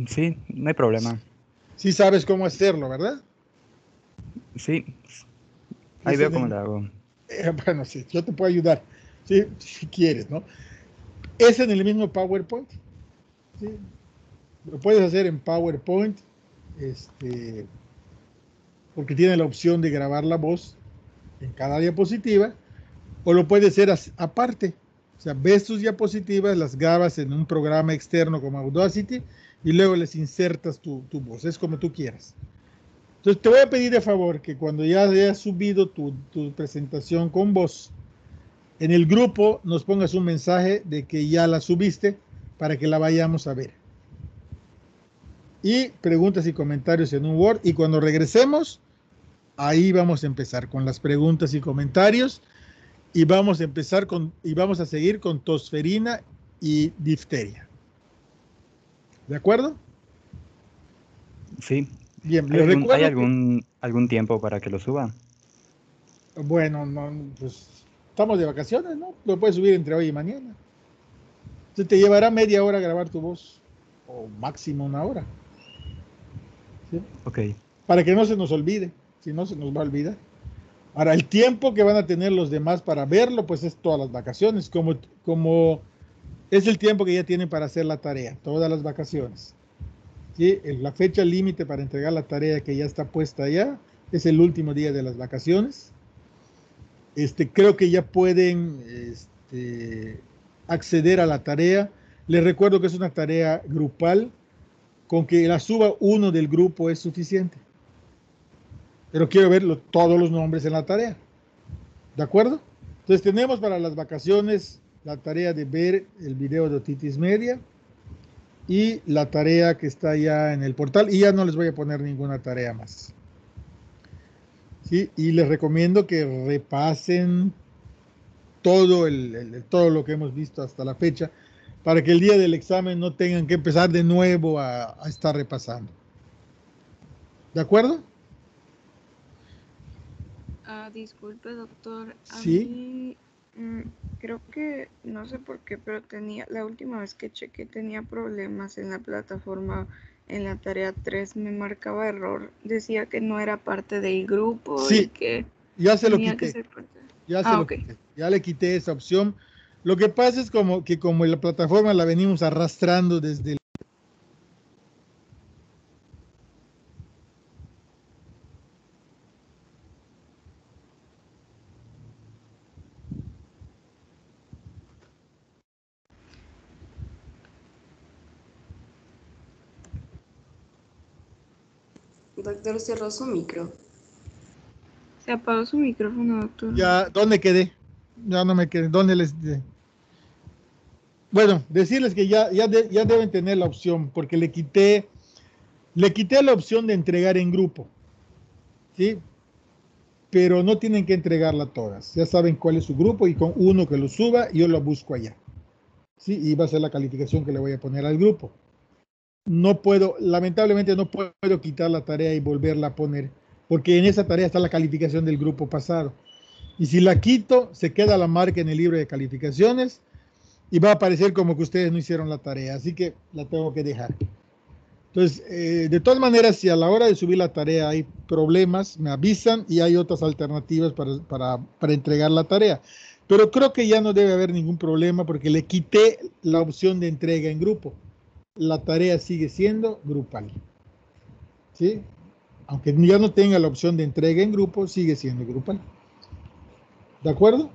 Speaker 8: Sí, no hay problema.
Speaker 2: Sí sabes cómo hacerlo, ¿verdad?
Speaker 8: Sí, ahí veo cómo lo hago.
Speaker 2: Bueno, sí, yo te puedo ayudar, ¿sí? Si quieres, ¿no? Es en el mismo PowerPoint, ¿sí? Lo puedes hacer en PowerPoint, porque tiene la opción de grabar la voz en cada diapositiva, o lo puedes hacer aparte. O sea, ves tus diapositivas, las grabas en un programa externo como Audacity y luego les insertas tu voz. Es como tú quieras. Entonces te voy a pedir de favor que cuando ya hayas subido tu presentación con voz, en el grupo nos pongas un mensaje de que ya la subiste para que la vayamos a ver. Y preguntas y comentarios en un Word. Y cuando regresemos, ahí vamos a empezar con las preguntas y comentarios. Y vamos a seguir con tosferina y difteria. ¿De acuerdo?
Speaker 8: Sí.
Speaker 2: Bien,
Speaker 8: ¿Hay algún tiempo para que lo suba?
Speaker 2: Bueno, no, pues estamos de vacaciones, ¿no? Lo puedes subir entre hoy y mañana. Entonces te llevará media hora grabar tu voz, o máximo una hora. ¿Sí?
Speaker 8: Ok.
Speaker 2: Para que no se nos olvide, si no se nos va a olvidar. Ahora, el tiempo que van a tener los demás para verlo, pues es todas las vacaciones, como es el tiempo que ya tienen para hacer la tarea, todas las vacaciones. ¿Sí? La fecha límite para entregar la tarea que ya está puesta allá es el último día de las vacaciones. Creo que ya pueden acceder a la tarea. Les recuerdo que es una tarea grupal, con que la suba uno del grupo es suficiente. Pero quiero ver todos los nombres en la tarea. ¿De acuerdo? Entonces tenemos para las vacaciones la tarea de ver el video de Otitis Media y la tarea que está ya en el portal, y ya no les voy a poner ninguna tarea más. ¿Sí? Y les recomiendo que repasen todo lo que hemos visto hasta la fecha, para que el día del examen no tengan que empezar de nuevo a estar repasando. ¿De acuerdo?
Speaker 1: Disculpe, doctor.
Speaker 2: Sí.
Speaker 1: A mí, creo que, no sé por qué, pero la última vez que chequé tenía problemas en la plataforma. En la tarea 3 me marcaba error. Decía que no era parte del grupo,
Speaker 2: Sí,
Speaker 1: y que
Speaker 2: ya se lo
Speaker 1: tenía
Speaker 2: quité.
Speaker 1: que ser parte.
Speaker 2: Okay. Quité. Ya le quité esa opción. Lo que pasa es que como la plataforma la venimos arrastrando desde el...
Speaker 5: Doctor, cerró su micro.
Speaker 1: Se apagó su micrófono, doctor.
Speaker 2: Ya, ¿dónde quedé? ya no me quedé. ¿Dónde les...? Bueno, decirles que ya deben tener la opción, porque le quité la opción de entregar en grupo, ¿sí? Pero no tienen que entregarla todas. Ya saben cuál es su grupo y con uno que lo suba, yo lo busco allá, ¿sí? Y va a ser la calificación que le voy a poner al grupo. No puedo, lamentablemente no puedo quitar la tarea y volverla a poner, porque en esa tarea está la calificación del grupo pasado. Y si la quito, se queda la marca en el libro de calificaciones y va a aparecer como que ustedes no hicieron la tarea, así que la tengo que dejar. Entonces, de todas maneras, si a la hora de subir la tarea hay problemas, me avisan y hay otras alternativas para entregar la tarea. Pero creo que ya no debe haber ningún problema porque le quité la opción de entrega en grupo. La tarea sigue siendo grupal, ¿sí? Aunque ya no tenga la opción de entrega en grupo, sigue siendo grupal. ¿De acuerdo?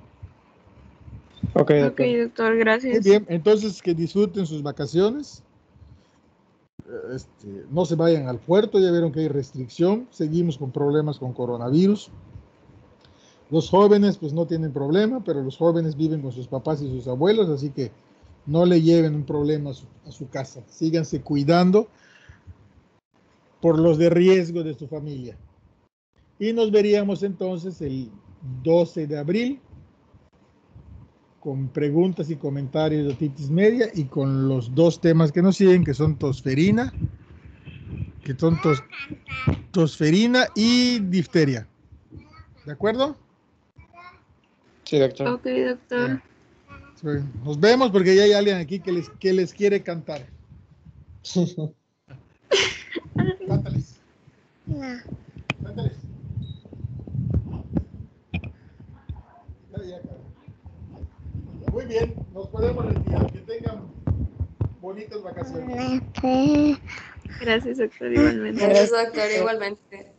Speaker 7: Ok,
Speaker 1: doctor, gracias.
Speaker 2: Muy bien, entonces que disfruten sus vacaciones. No se vayan al puerto, ya vieron que hay restricción, seguimos con problemas con coronavirus. Los jóvenes pues no tienen problema, pero los jóvenes viven con sus papás y sus abuelos, así que no le lleven un problema a su casa. Síganse cuidando por los de riesgo de su familia. Y nos veríamos entonces el 12 de abril con preguntas y comentarios de otitis media y con los dos temas que nos siguen, que son tosferina, tosferina y difteria. ¿De acuerdo?
Speaker 7: Sí, doctor.
Speaker 1: Ok, doctor.
Speaker 2: Bien. Nos vemos porque ya hay alguien aquí que les quiere cantar. Cántales. Cántales. Muy bien, nos podemos retirar. Que tengan bonitas vacaciones.
Speaker 1: Gracias, doctor, igualmente.
Speaker 5: Gracias, doctor, igualmente.